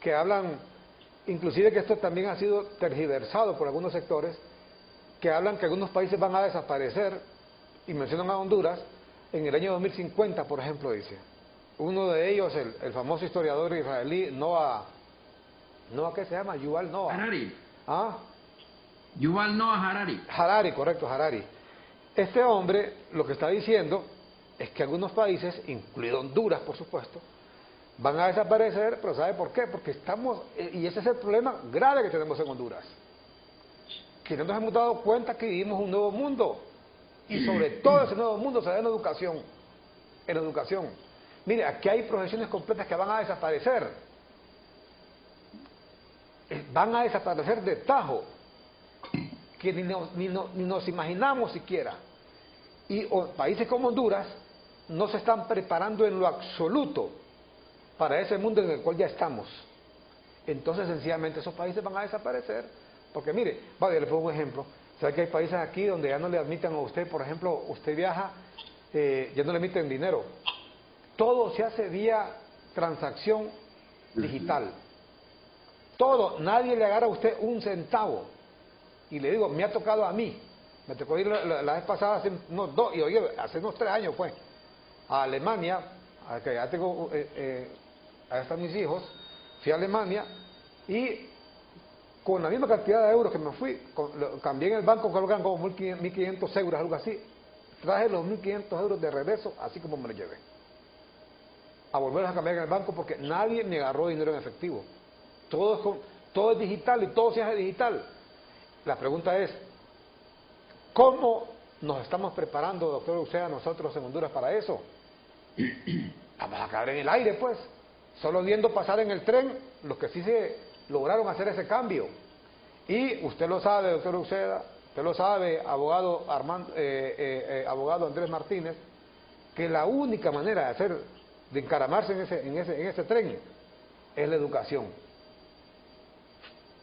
que hablan, inclusive que esto también ha sido tergiversado por algunos sectores, que hablan que algunos países van a desaparecer, y mencionan a Honduras, en el año 2050, por ejemplo, dice. Uno de ellos, el famoso historiador israelí, Noah, ¿qué se llama? Yuval Noah.
Harari.
¿Ah?
Yuval Noah Harari.
Harari, correcto, Harari. Este hombre lo que está diciendo es que algunos países, incluido Honduras, por supuesto, van a desaparecer, pero ¿sabe por qué? Porque estamos, y ese es el problema grave que tenemos en Honduras, que no nos hemos dado cuenta que vivimos un nuevo mundo, y sobre todo ese nuevo mundo se da en educación. En educación. Mire, aquí hay profesiones completas que van a desaparecer. Van a desaparecer de tajo, que ni nos imaginamos siquiera. Y países como Honduras no se están preparando en lo absoluto para ese mundo en el cual ya estamos. Entonces, sencillamente, esos países van a desaparecer. Porque mire, vale, le pongo un ejemplo. ¿Sabe que hay países aquí donde ya no le admiten a usted, por ejemplo, usted viaja, ya no le emiten dinero? Todo se hace vía transacción digital. Todo, nadie le agarra a usted un centavo. Y le digo, me ha tocado a mí. Me tocó ir la vez pasada, hace unos 3 años fue, a Alemania, que ya tengo, ahí están mis hijos, fui a Alemania y con la misma cantidad de euros que me fui, cambié en el banco, colocan como 1.500 euros, algo así. Traje los 1.500 euros de regreso, así como me los llevé. A volverlos a cambiar en el banco porque nadie me agarró dinero en efectivo. Todo todo es digital y todo se hace digital. La pregunta es, ¿cómo nos estamos preparando, doctor Uceda, nosotros en Honduras para eso? Vamos a caer en el aire, pues, solo viendo pasar en el tren los que sí se lograron hacer ese cambio. Y usted lo sabe, doctor Uceda, usted lo sabe, abogado abogado Andrés Martínez, que la única manera de encaramarse en ese tren es la educación.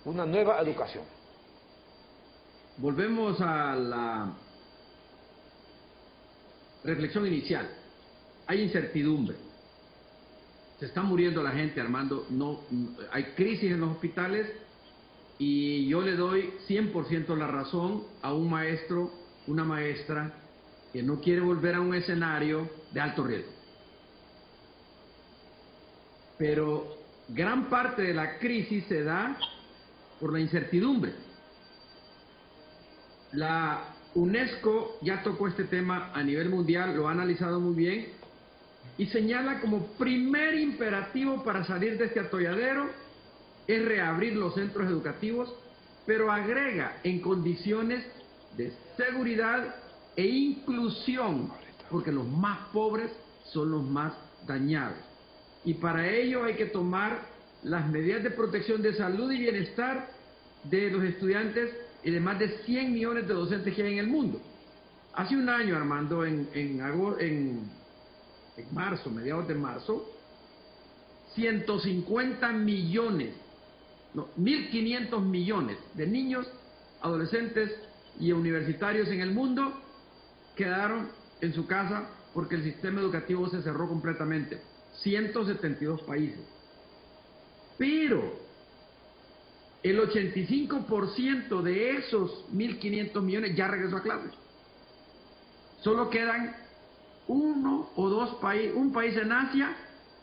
Una nueva educación.
Volvemos a la reflexión inicial. Hay incertidumbre. Se está muriendo la gente, Armando. Hay crisis en los hospitales y yo le doy 100% la razón a un maestro, una maestra que no quiere volver a un escenario de alto riesgo. Pero gran parte de la crisis se da por la incertidumbre. La UNESCO ya tocó este tema a nivel mundial, lo ha analizado muy bien y señala como primer imperativo para salir de este atolladero es reabrir los centros educativos, pero agrega en condiciones de seguridad e inclusión, porque los más pobres son los más dañados. Y para ello hay que tomar las medidas de protección de salud y bienestar de los estudiantes y de más de 100 millones de docentes que hay en el mundo. Hace un año, Armando, en marzo, mediados de marzo, 150 millones, no, 1.500 millones de niños, adolescentes y universitarios en el mundo quedaron en su casa porque el sistema educativo se cerró completamente. 172 países. Pero el 85% de esos 1.500 millones ya regresó a clases. Solo quedan uno o dos países, un país en Asia,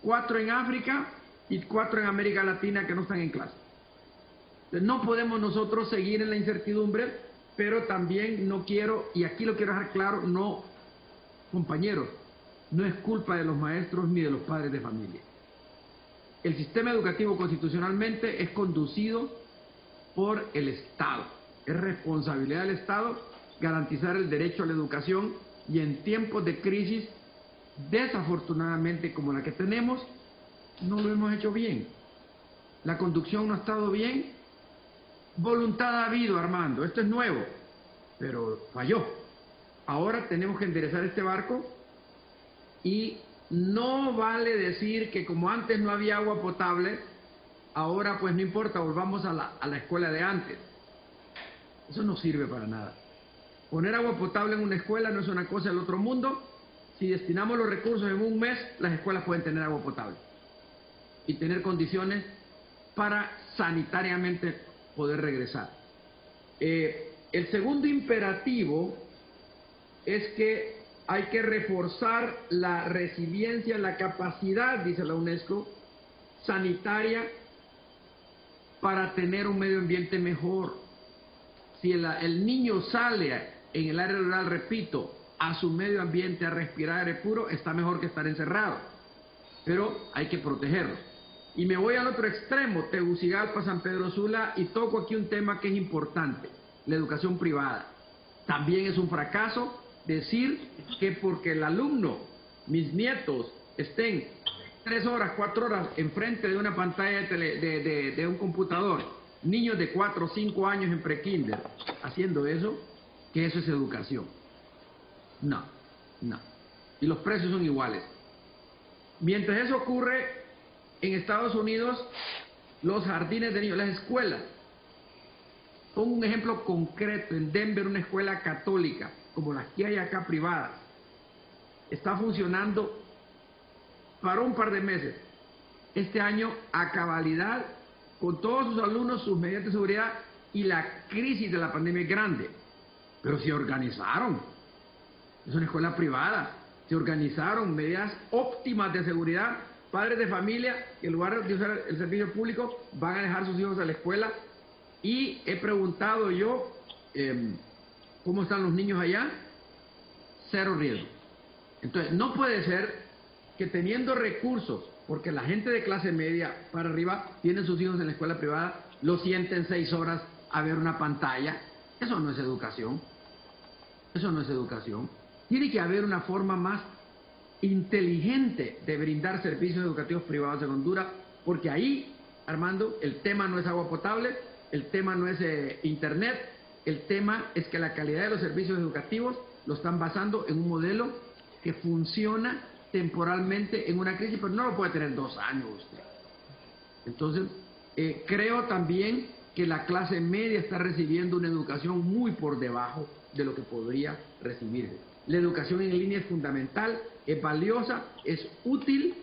4 en África y 4 en América Latina que no están en clase. Entonces, no podemos nosotros seguir en la incertidumbre, pero también no quiero, y aquí lo quiero dejar claro, no, compañeros, no es culpa de los maestros ni de los padres de familia. El sistema educativo constitucionalmente es conducido por el Estado. Es responsabilidad del Estado garantizar el derecho a la educación y en tiempos de crisis, desafortunadamente como la que tenemos, no lo hemos hecho bien. La conducción no ha estado bien. Voluntad ha habido, Armando, esto es nuevo, pero falló. Ahora tenemos que enderezar este barco y no vale decir que como antes no había agua potable, ahora pues no importa, volvamos a la escuela de antes. Eso no sirve para nada. Poner agua potable en una escuela no es una cosa del otro mundo. Si destinamos los recursos en un mes, las escuelas pueden tener agua potable y tener condiciones para sanitariamente poder regresar. El segundo imperativo es que hay que reforzar la resiliencia, la capacidad, dice la UNESCO, sanitaria para tener un medio ambiente mejor. Si el niño sale en el área rural, repito, a su medio ambiente a respirar aire puro, está mejor que estar encerrado. Pero hay que protegerlo. Y me voy al otro extremo, Tegucigalpa, San Pedro Sula, y toco aquí un tema que es importante, la educación privada. También es un fracaso decir que porque el alumno, mis nietos, estén 3 horas, 4 horas enfrente de una pantalla de un computador, niños de 4 o 5 años en prekinder haciendo eso, que eso es educación. No. Y los precios son iguales. Mientras eso ocurre en Estados Unidos, los jardines de niños, las escuelas. Pongo un ejemplo concreto. En Denver, una escuela católica, como las que hay acá privadas, está funcionando para un par de meses. Este año, a cabalidad, con todos sus alumnos, sus medidas de seguridad, y la crisis de la pandemia es grande. Pero se organizaron. Es una escuela privada. Se organizaron medidas óptimas de seguridad. Padres de familia que en lugar de usar el servicio público van a dejar a sus hijos a la escuela. Y he preguntado yo, ¿cómo están los niños allá? 0 riesgo. Entonces, no puede ser que teniendo recursos porque la gente de clase media para arriba tiene sus hijos en la escuela privada, los sienten 6 horas a ver una pantalla. Eso no es educación. Eso no es educación. Tiene que haber una forma más inteligente de brindar servicios educativos privados en Honduras, porque ahí, Armando, el tema no es agua potable, el tema no es internet, el tema es que la calidad de los servicios educativos lo están basando en un modelo que funciona temporalmente en una crisis, pero no lo puede tener 2 años usted. Entonces, creo también que la clase media está recibiendo una educación muy por debajo de lo que podría recibir. La educación en línea es fundamental, es valiosa, es útil,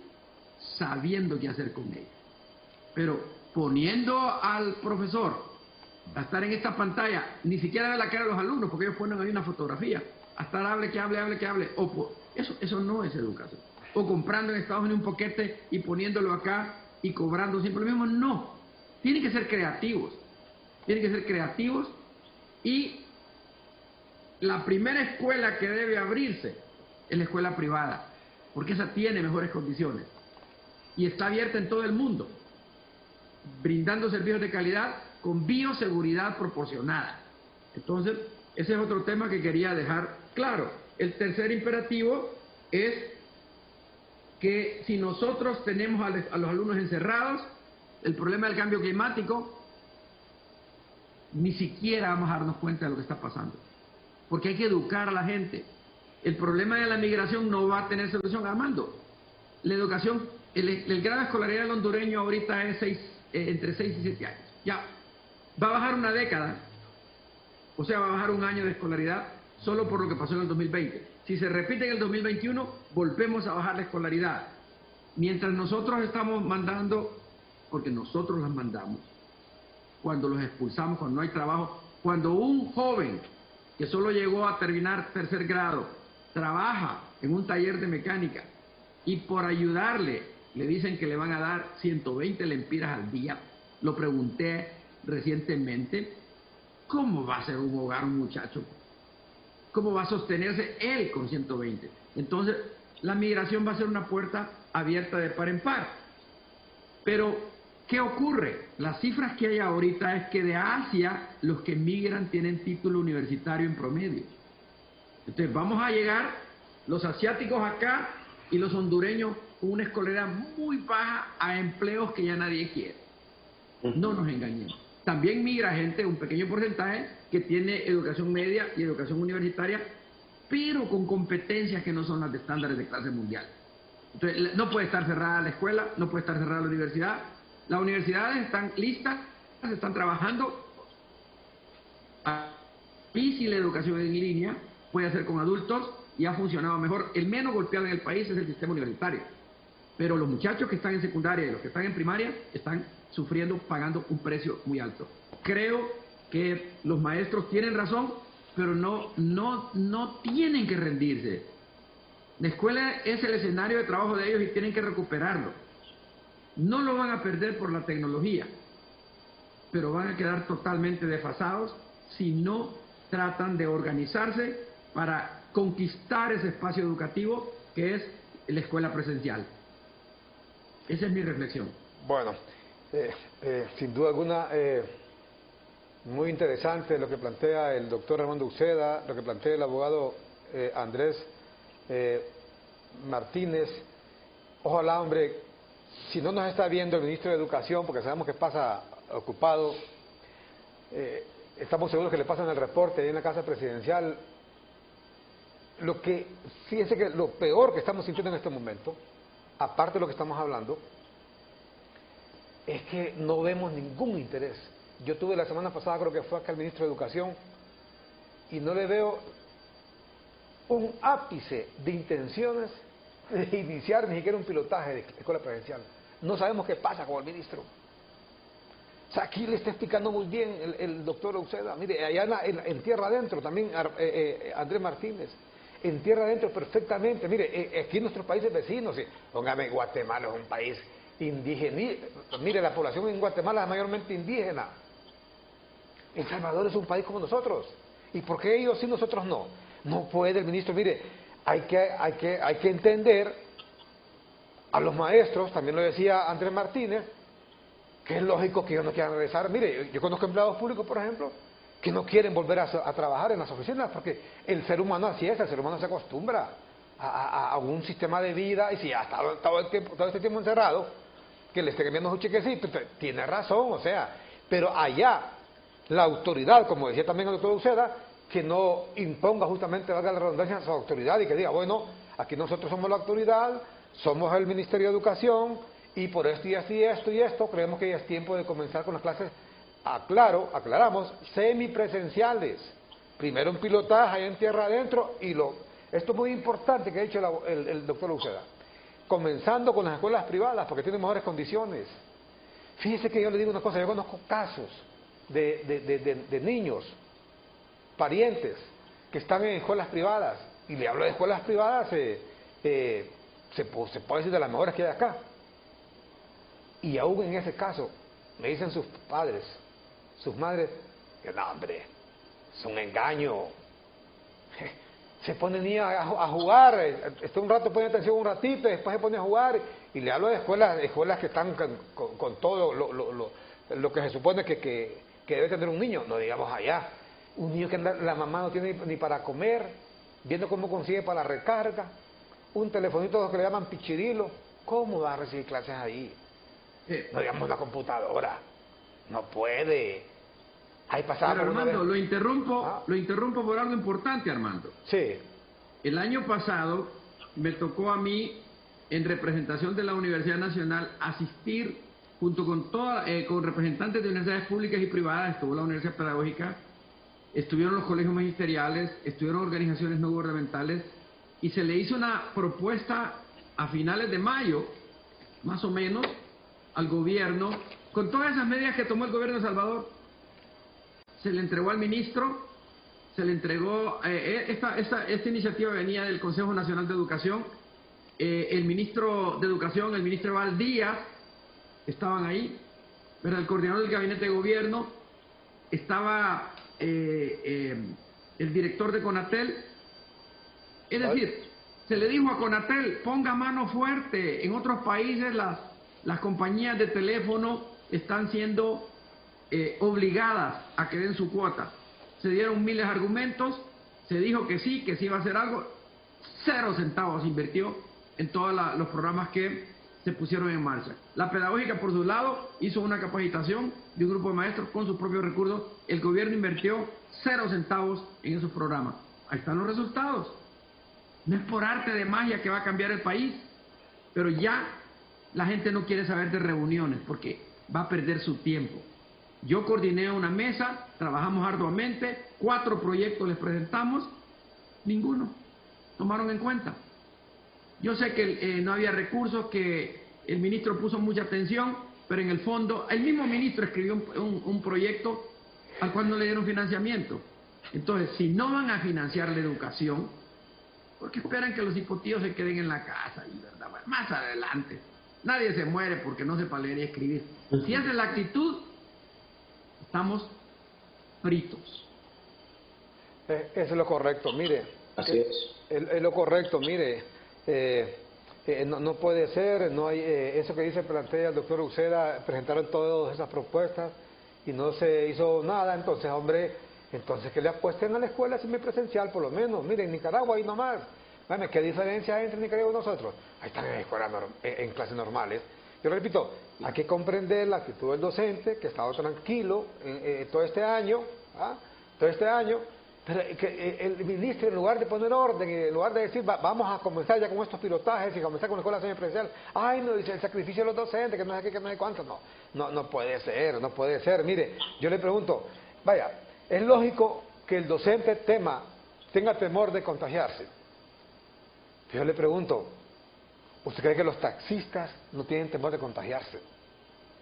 sabiendo qué hacer con ella. Pero poniendo al profesor a estar en esta pantalla, ni siquiera ver la cara de los alumnos, porque ellos ponen ahí una fotografía, a estar hable, que hable, eso no es educación. O comprando en Estados Unidos un paquete y poniéndolo acá y cobrando siempre lo mismo, no. Tienen que ser creativos, y la primera escuela que debe abrirse es la escuela privada, porque esa tiene mejores condiciones y está abierta en todo el mundo, brindando servicios de calidad con bioseguridad proporcionada. Entonces, ese es otro tema que quería dejar claro. El tercer imperativo es que si nosotros tenemos a los alumnos encerrados, el problema del cambio climático, ni siquiera vamos a darnos cuenta de lo que está pasando, porque hay que educar a la gente. El problema de la migración no va a tener solución, Armando. La educación, el grado de escolaridad del hondureño ahorita es entre 6 y 7 años. Ya, va a bajar una década, o sea, va a bajar un año de escolaridad solo por lo que pasó en el 2020. Si se repite en el 2021, volvemos a bajar la escolaridad. Mientras nosotros estamos mandando, porque nosotros las mandamos, cuando los expulsamos, cuando no hay trabajo, cuando un joven que solo llegó a terminar 3er grado trabaja en un taller de mecánica y por ayudarle le dicen que le van a dar 120 lempiras al día, lo pregunté recientemente, ¿cómo va a ser un hogar un muchacho? ¿Cómo va a sostenerse él con 120? Entonces, la migración va a ser una puerta abierta de par en par. Pero, ¿qué ocurre? Las cifras que hay ahorita es que de Asia los que migran tienen título universitario en promedio. Entonces, vamos a llegar los asiáticos acá y los hondureños con una escolaridad muy baja a empleos que ya nadie quiere. No nos engañemos. También migra gente, un pequeño porcentaje, que tiene educación media y educación universitaria, pero con competencias que no son las de estándares de clase mundial. Entonces, no puede estar cerrada la escuela, no puede estar cerrada la universidad. Las universidades están listas, están trabajando. Y si la educación en línea puede ser con adultos y ha funcionado mejor. El menos golpeado en el país es el sistema universitario. Pero los muchachos que están en secundaria y los que están en primaria están sufriendo, pagando un precio muy alto. Creo que los maestros tienen razón, pero no tienen que rendirse. La escuela es el escenario de trabajo de ellos y tienen que recuperarlo. No lo van a perder por la tecnología, pero van a quedar totalmente desfasados si no tratan de organizarse para conquistar ese espacio educativo que es la escuela presencial. Esa es mi reflexión.
Bueno, sin duda alguna, muy interesante lo que plantea el doctor Armando Uceda, lo que plantea el abogado Andrés Martínez. Ojalá, hombre, si no nos está viendo el ministro de Educación, porque sabemos que pasa ocupado, estamos seguros que le pasan el reporte ahí en la Casa Presidencial. Fíjense que lo peor que estamos sintiendo en este momento, aparte de lo que estamos hablando, es que no vemos ningún interés. Yo tuve la semana pasada, creo que fue acá el ministro de Educación, y no le veo un ápice de intenciones de iniciar ni siquiera un pilotaje de escuela presencial. No sabemos qué pasa con el ministro. O sea, aquí le está explicando muy bien el doctor Uceda. Mire, allá en tierra adentro también, Andrés Martínez, en tierra adentro perfectamente. Mire, aquí en nuestros países vecinos, póngame, Guatemala es un país indígena. Mire, la población en Guatemala es mayormente indígena. El Salvador es un país como nosotros. ¿Y por qué ellos sí, nosotros no? No puede el ministro. Mire, hay que entender A los maestros, también lo decía Andrés Martínez, que es lógico que ellos no quieran regresar. Mire, yo conozco empleados públicos, por ejemplo, que no quieren volver a trabajar en las oficinas, porque el ser humano así es, el ser humano se acostumbra a un sistema de vida, y si ha estado todo este tiempo encerrado, que le esté cambiando su chequecito, tiene razón, o sea, pero allá, la autoridad, como decía también el doctor Uceda, que no imponga justamente, valga la redundancia, su autoridad, y que diga, bueno, aquí nosotros somos la autoridad, somos el Ministerio de Educación, y por esto y esto y esto y esto, creemos que ya es tiempo de comenzar con las clases, aclaramos, semipresenciales. Primero un pilotaje en tierra adentro, y esto es muy importante que ha dicho el doctor Uceda, comenzando con las escuelas privadas, porque tienen mejores condiciones. Fíjese que yo le digo una cosa, yo conozco casos de niños, parientes, que están en escuelas privadas, y le hablo de escuelas privadas, se puede decir de las mejores que hay acá. Y aún en ese caso, me dicen sus padres, sus madres, que no, hombre, es un engaño. Se pone niño a jugar, está un rato, pone atención un ratito, y después se pone a jugar, y le hablo de escuelas que están con todo lo que se supone que debe tener un niño, no digamos allá. Un niño que la mamá no tiene ni para comer, viendo cómo consigue para la recarga, un telefonito que le llaman pichirilo, ¿cómo va a recibir clases ahí? No digamos una computadora, no puede. Ahí pasaba.
Pero Armando, lo interrumpo por algo importante, Armando.
Sí.
El año pasado me tocó a mí, en representación de la Universidad Nacional, asistir junto con con representantes de universidades públicas y privadas. Estuvo la Universidad Pedagógica, estuvieron los colegios magisteriales, estuvieron organizaciones no gubernamentales, y se le hizo una propuesta a finales de mayo, más o menos, al gobierno, con todas esas medidas que tomó el gobierno de El Salvador. Se le entregó al ministro, se le entregó, esta iniciativa venía del Consejo Nacional de Educación, el ministro de Educación, el ministro Eval Díaz, estaban ahí, pero el coordinador del gabinete de gobierno, estaba el director de Conatel. Es decir, se le dijo a Conatel, ponga mano fuerte. En otros países las compañías de teléfono están siendo obligadas a que den su cuota. Se dieron miles de argumentos, se dijo que sí iba a hacer algo. 0 centavos invirtió en todos los programas que se pusieron en marcha. La pedagógica, por su lado, hizo una capacitación de un grupo de maestros con sus propios recursos. El gobierno invirtió 0 centavos en esos programas. Ahí están los resultados. No es por arte de magia que va a cambiar el país, pero ya la gente no quiere saber de reuniones porque va a perder su tiempo. Yo coordiné una mesa, trabajamos arduamente, 4 proyectos les presentamos, ninguno tomaron en cuenta. Yo sé que no había recursos, que el ministro puso mucha atención, pero en el fondo, el mismo ministro escribió un proyecto al cual no le dieron financiamiento. Entonces, si no van a financiar la educación, ¿por qué esperan que los hipotíos se queden en la casa? Y, ¿verdad? Bueno, más adelante. Nadie se muere porque no sepa leer y escribir. Si esa es la actitud, estamos fritos.
Eso es lo correcto, mire.
Así es.
Es lo correcto, mire. No puede ser, no hay eso que plantea el doctor Uceda, presentaron todas esas propuestas y no se hizo nada. Entonces, hombre, que le apuesten a la escuela semipresencial por lo menos. Mire, en Nicaragua hay nomás. Bueno, ¿qué diferencia hay entre Nicaragua y nosotros? Ahí están en escuelas en clases normales. Yo repito, hay que comprender la actitud del docente, que ha estado tranquilo todo este año, pero que el ministro, en lugar de poner orden, en lugar de decir, vamos a comenzar ya con estos pilotajes y comenzar con la escuela semipresencial, ay, no, dice el sacrificio de los docentes, que no sé qué, que no sé cuánto, no puede ser. Mire, yo le pregunto, vaya, es lógico que el docente tenga temor de contagiarse. Yo le pregunto, ¿usted cree que los taxistas no tienen temor de contagiarse?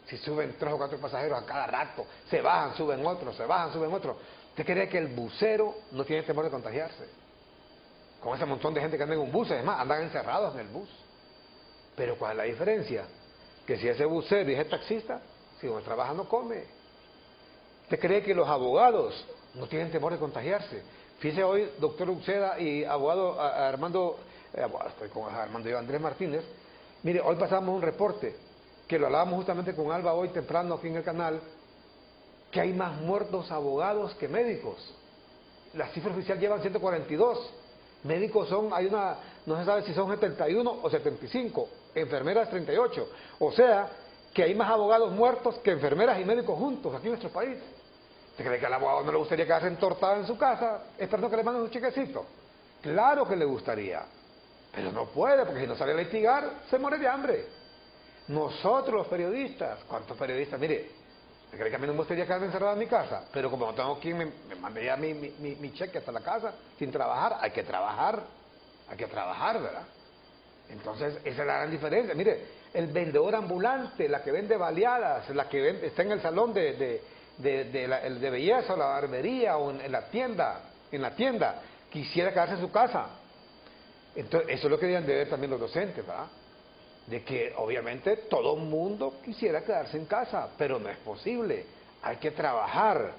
Si suben 3 o 4 pasajeros a cada rato, se bajan, suben otros, se bajan, suben otros. ¿Usted cree que el busero no tiene temor de contagiarse? Con ese montón de gente que anda en un bus, además, andan encerrados en el bus. Pero ¿cuál es la diferencia? Que si ese busero y ese taxista, si uno trabaja no come. ¿Usted cree que los abogados no tienen temor de contagiarse? Fíjese hoy, doctor Uceda y abogado Andrés Martínez, Mire, hoy pasamos un reporte, que lo hablábamos justamente con Alba hoy temprano aquí en el canal, que hay más muertos abogados que médicos. La cifra oficial llevan 142. Médicos no se sabe si son 71 o 75, enfermeras 38. O sea, que hay más abogados muertos que enfermeras y médicos juntos aquí en nuestro país. ¿Usted cree que al abogado no le gustaría quedarse entortado en su casa esperando que le manden un chequecito? Claro que le gustaría, pero no puede, porque si no sale a litigar, se muere de hambre. Nosotros los periodistas, ¿cuántos periodistas? Mire, ¿usted cree que a mí no me gustaría quedarme encerrado en mi casa? Pero como no tengo quien me mande ya mi cheque hasta la casa sin trabajar, hay que trabajar, ¿verdad? Entonces, esa es la gran diferencia. Mire, el vendedor ambulante, la que vende baleadas, la que está en el salón de belleza o la barbería o en la tienda, quisiera quedarse en su casa. Entonces, eso es lo que deben de ver también los docentes, ¿verdad? De que obviamente todo el mundo quisiera quedarse en casa, pero no es posible. Hay que trabajar,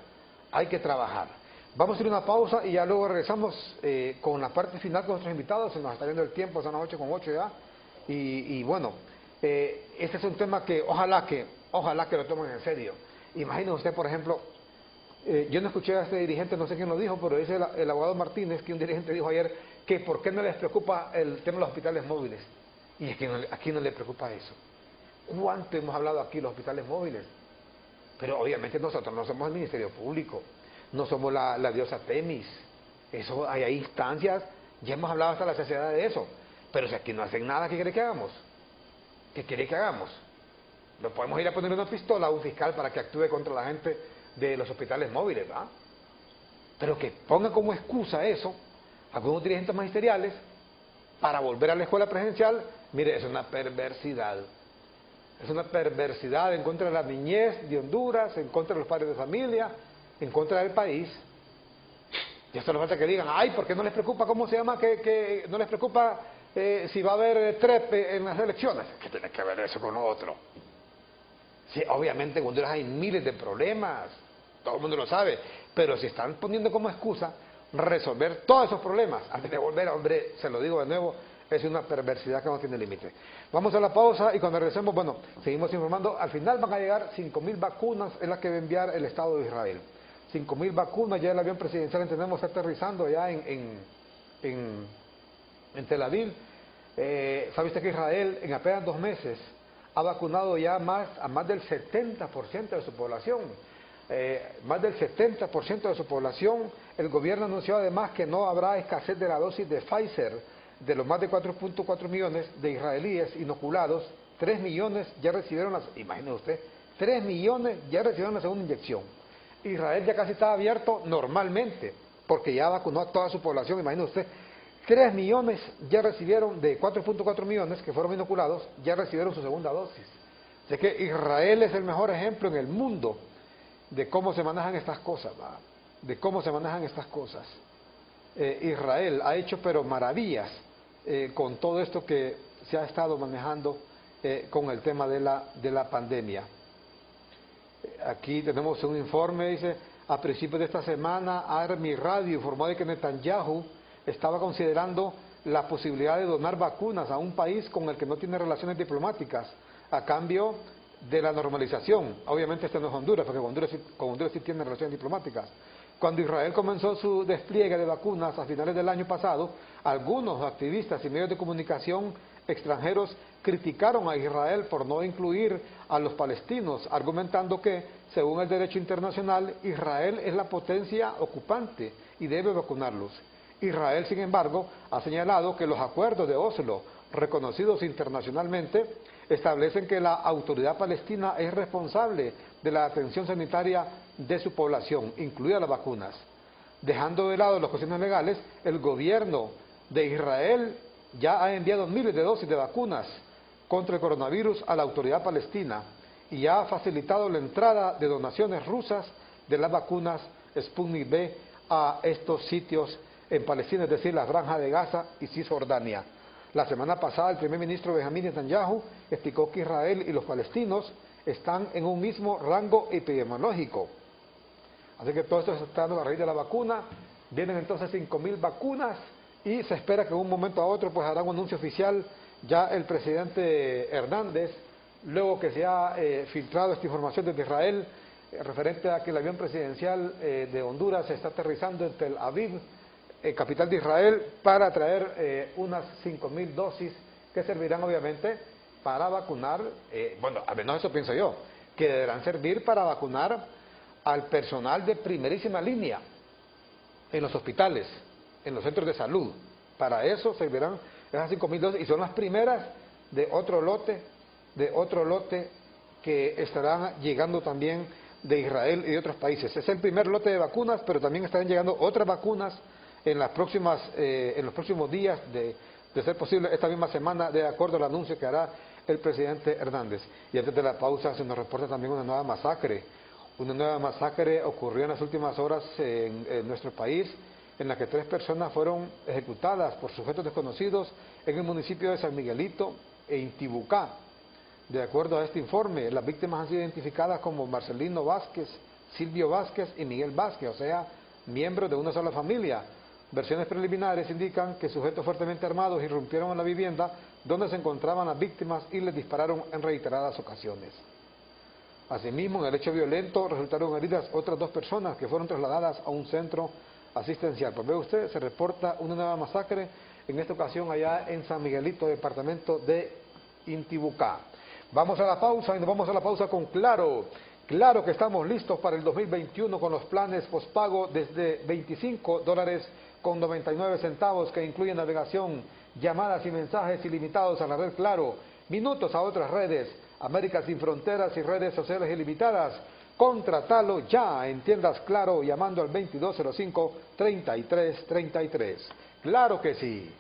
Vamos a ir a una pausa y ya luego regresamos con la parte final con nuestros invitados. Se nos está yendo el tiempo, son las 8:08 ya. Y bueno, este es un tema que ojalá que lo tomen en serio. Imagine usted, por ejemplo, yo no escuché a este dirigente, no sé quién lo dijo, pero dice el abogado Martínez, que un dirigente dijo ayer que por qué no les preocupa el tema de los hospitales móviles. Y es que aquí no le preocupa eso. ¿Cuánto hemos hablado aquí de los hospitales móviles? Pero obviamente nosotros no somos el Ministerio Público, no somos la diosa Temis. Eso, hay instancias, ya hemos hablado hasta la saciedad de eso. Pero si aquí no hacen nada, ¿qué quiere que hagamos? ¿Qué quiere que hagamos? No podemos ir a poner una pistola a un fiscal para que actúe contra la gente de los hospitales móviles, ¿va? Pero que ponga como excusa eso algunos dirigentes magisteriales para volver a la escuela presencial. Mire, es una perversidad. Es una perversidad en contra de la niñez de Honduras, en contra de los padres de familia, en contra del país. Y esto no falta que digan, ay, ¿por qué no les preocupa cómo se llama? Que no les preocupa si va a haber trepe en las elecciones. ¿Qué tiene que ver eso con lo otro? Sí, obviamente en Honduras hay miles de problemas, todo el mundo lo sabe, pero si están poniendo como excusa resolver todos esos problemas antes de volver, hombre, se lo digo de nuevo, es una perversidad que no tiene límite. Vamos a la pausa y cuando regresemos, bueno, seguimos informando. Al final van a llegar 5.000 vacunas, es la que va a enviar el Estado de Israel. 5.000 vacunas, ya el avión presidencial entendemos está aterrizando ya en Tel Aviv. ¿Sabe usted que Israel en apenas 2 meses ha vacunado ya a más del 70% de su población? Más del 70% de su población. El gobierno anunció además que no habrá escasez de la dosis de Pfizer. De los más de 4.4 millones de israelíes inoculados, 3 millones ya recibieron imagínese usted, 3 millones ya recibieron la segunda inyección. Israel ya casi está abierto normalmente, porque ya vacunó a toda su población, imagínese usted. 3 millones ya recibieron, de 4.4 millones que fueron inoculados, ya recibieron su segunda dosis. Así que Israel es el mejor ejemplo en el mundo de cómo se manejan estas cosas, ¿va? De cómo se manejan estas cosas. Israel ha hecho pero maravillas con todo esto que se ha estado manejando con el tema de la pandemia. Aquí tenemos un informe, dice, a principios de esta semana, Army Radio informó de que Netanyahu estaba considerando la posibilidad de donar vacunas a un país con el que no tiene relaciones diplomáticas, a cambio de la normalización. Obviamente este no es Honduras, porque con Honduras sí tiene relaciones diplomáticas. Cuando Israel comenzó su despliegue de vacunas a finales del año pasado, algunos activistas y medios de comunicación extranjeros criticaron a Israel por no incluir a los palestinos, argumentando que, según el derecho internacional, Israel es la potencia ocupante y debe vacunarlos. Israel, sin embargo, ha señalado que los acuerdos de Oslo, reconocidos internacionalmente, establecen que la autoridad palestina es responsable de la atención sanitaria de su población, incluidas las vacunas. Dejando de lado las cuestiones legales, el gobierno de Israel ya ha enviado miles de dosis de vacunas contra el coronavirus a la autoridad palestina y ya ha facilitado la entrada de donaciones rusas de las vacunas Sputnik V a estos sitios en Palestina, es decir, la Franja de Gaza y Cisjordania. La semana pasada el primer ministro Benjamín Netanyahu explicó que Israel y los palestinos están en un mismo rango epidemiológico. Así que todo esto se está dando a raíz de la vacuna. Vienen entonces 5.000 vacunas y se espera que en un momento a otro pues harán un anuncio oficial ya el presidente Hernández, luego que se ha filtrado esta información desde Israel, referente a que el avión presidencial de Honduras está aterrizando en Tel Aviv, capital de Israel, para traer unas 5.000 dosis que servirán obviamente para vacunar, bueno, al menos eso pienso yo, que deberán servir para vacunar al personal de primerísima línea en los hospitales, en los centros de salud. Para eso servirán esas 5.000 dosis y son las primeras de otro lote que estarán llegando también de Israel y de otros países. Es el primer lote de vacunas, pero también estarán llegando otras vacunas en los próximos días, de ser posible esta misma semana, de acuerdo al anuncio que hará el presidente Hernández. Y antes de la pausa se nos reporta también una nueva masacre. Una nueva masacre ocurrió en las últimas horas en nuestro país, en la que 3 personas fueron ejecutadas por sujetos desconocidos en el municipio de San Miguelito e Intibucá. De acuerdo a este informe, las víctimas han sido identificadas como Marcelino Vázquez, Silvio Vázquez y Miguel Vázquez, o sea, miembros de una sola familia. Versiones preliminares indican que sujetos fuertemente armados irrumpieron en la vivienda donde se encontraban las víctimas y les dispararon en reiteradas ocasiones. Asimismo, en el hecho violento resultaron heridas otras 2 personas que fueron trasladadas a un centro asistencial. Pues ve usted, se reporta una nueva masacre, en esta ocasión allá en San Miguelito, departamento de Intibucá. Vamos a la pausa y nos vamos a la pausa con Claro. Claro que estamos listos para el 2021 con los planes postpago desde $25.99 que incluyen navegación, llamadas y mensajes ilimitados a la red Claro, minutos a otras redes, América Sin Fronteras y redes sociales ilimitadas. Contratalo ya en tiendas Claro llamando al 2205-3333. ¡Claro que sí!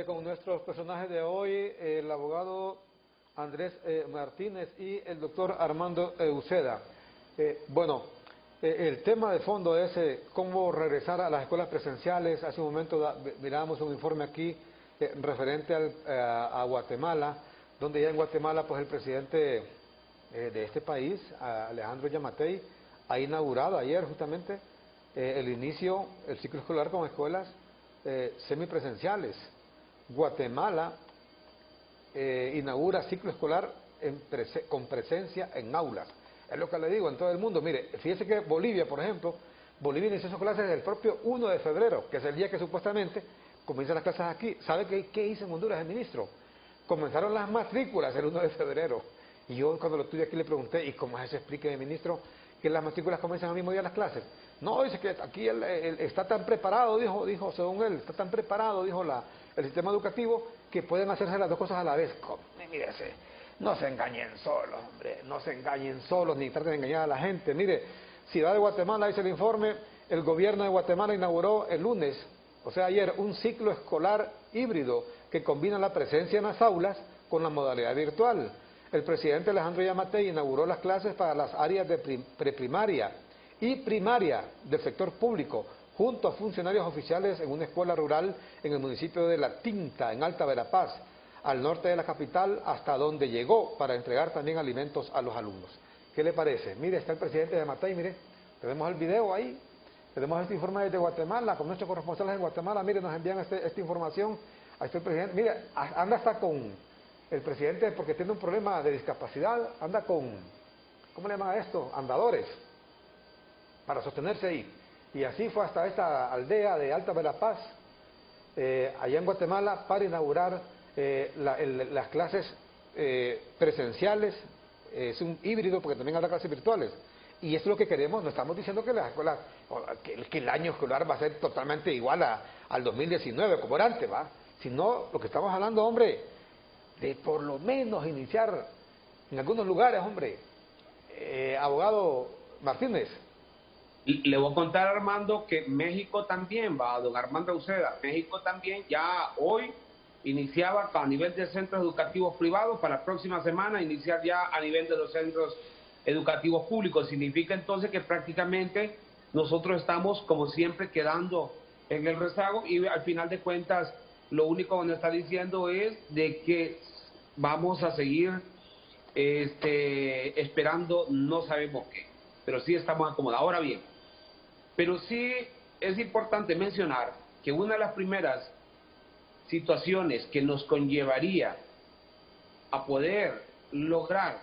Con nuestros personajes de hoy, el abogado Andrés Martínez y el doctor Armando Uceda. El tema de fondo es cómo regresar a las escuelas presenciales. Hace un momento mirábamos un informe aquí referente a Guatemala, donde ya en Guatemala pues el presidente de este país, Alejandro Yamatei, ha inaugurado ayer justamente el ciclo escolar con escuelas semipresenciales. Guatemala inaugura ciclo escolar con presencia en aulas. Es lo que le digo en todo el mundo. Mire, fíjese que Bolivia, por ejemplo, Bolivia inició sus clases desde el propio 1 de febrero, que es el día que supuestamente comienzan las clases aquí. ¿Sabe qué hizo en Honduras el ministro? Comenzaron las matrículas el 1 de febrero. Y yo cuando lo tuve aquí le pregunté, ¿y cómo se explica el ministro que las matrículas comienzan al mismo día las clases? No, dice que aquí él está tan preparado, dijo según él, está tan preparado, dijo el sistema educativo, que pueden hacerse las 2 cosas a la vez. Mírese, no se engañen solos, hombre, no se engañen solos, ni traten de engañar a la gente. Mire, Ciudad de Guatemala, dice el informe, el gobierno de Guatemala inauguró el lunes, o sea ayer, un ciclo escolar híbrido que combina la presencia en las aulas con la modalidad virtual. El presidente Alejandro Yamatei inauguró las clases para las áreas de preprimaria y primaria del sector público, junto a funcionarios oficiales en una escuela rural en el municipio de La Tinta, en Alta Verapaz, al norte de la capital, hasta donde llegó para entregar también alimentos a los alumnos. ¿Qué le parece? Mire, está el presidente Yamatei, mire, tenemos el video ahí, tenemos este informe desde Guatemala, con nuestros corresponsales en Guatemala, mire, nos envían esta información, ahí está el presidente, mire, anda hasta con el presidente, porque tiene un problema de discapacidad, anda con, ¿cómo le llaman a esto? Andadores, para sostenerse ahí. Y así fue hasta esta aldea de Alta Verapaz, allá en Guatemala, para inaugurar las clases presenciales. Es un híbrido porque también habrá clases virtuales. Y eso es lo que queremos. No estamos diciendo que las escuelas, que el año escolar va a ser totalmente igual al 2019, como era antes, ¿va? Sino lo que estamos hablando, hombre, de por lo menos iniciar en algunos lugares, hombre. Abogado Martínez.
Le voy a contar, Armando, que México también va, don Armando Uceda, México también ya hoy iniciaba a nivel de centros educativos privados, para la próxima semana iniciar ya a nivel de los centros educativos públicos. Significa entonces que prácticamente nosotros estamos, como siempre, quedando en el rezago, y al final de cuentas lo único que nos está diciendo es de que vamos a seguir esperando, no sabemos qué, pero sí estamos acomodados. Ahora bien, pero sí es importante mencionar que una de las primeras situaciones que nos conllevaría a poder lograr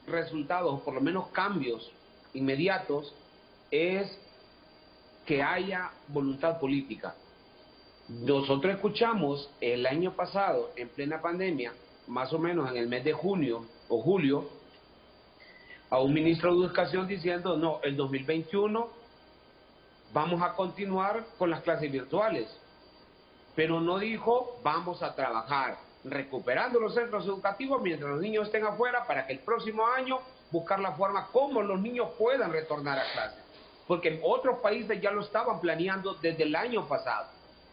resultados, o por lo menos cambios inmediatos, es que haya voluntad política. Nosotros escuchamos el año pasado, en plena pandemia, más o menos en el mes de junio o julio, a un ministro de Educación diciendo, no, el 2021 vamos a continuar con las clases virtuales, pero no dijo, vamos a trabajar recuperando los centros educativos mientras los niños estén afuera para que el próximo año buscar la forma como los niños puedan retornar a clases, porque en otros países ya lo estaban planeando desde el año pasado,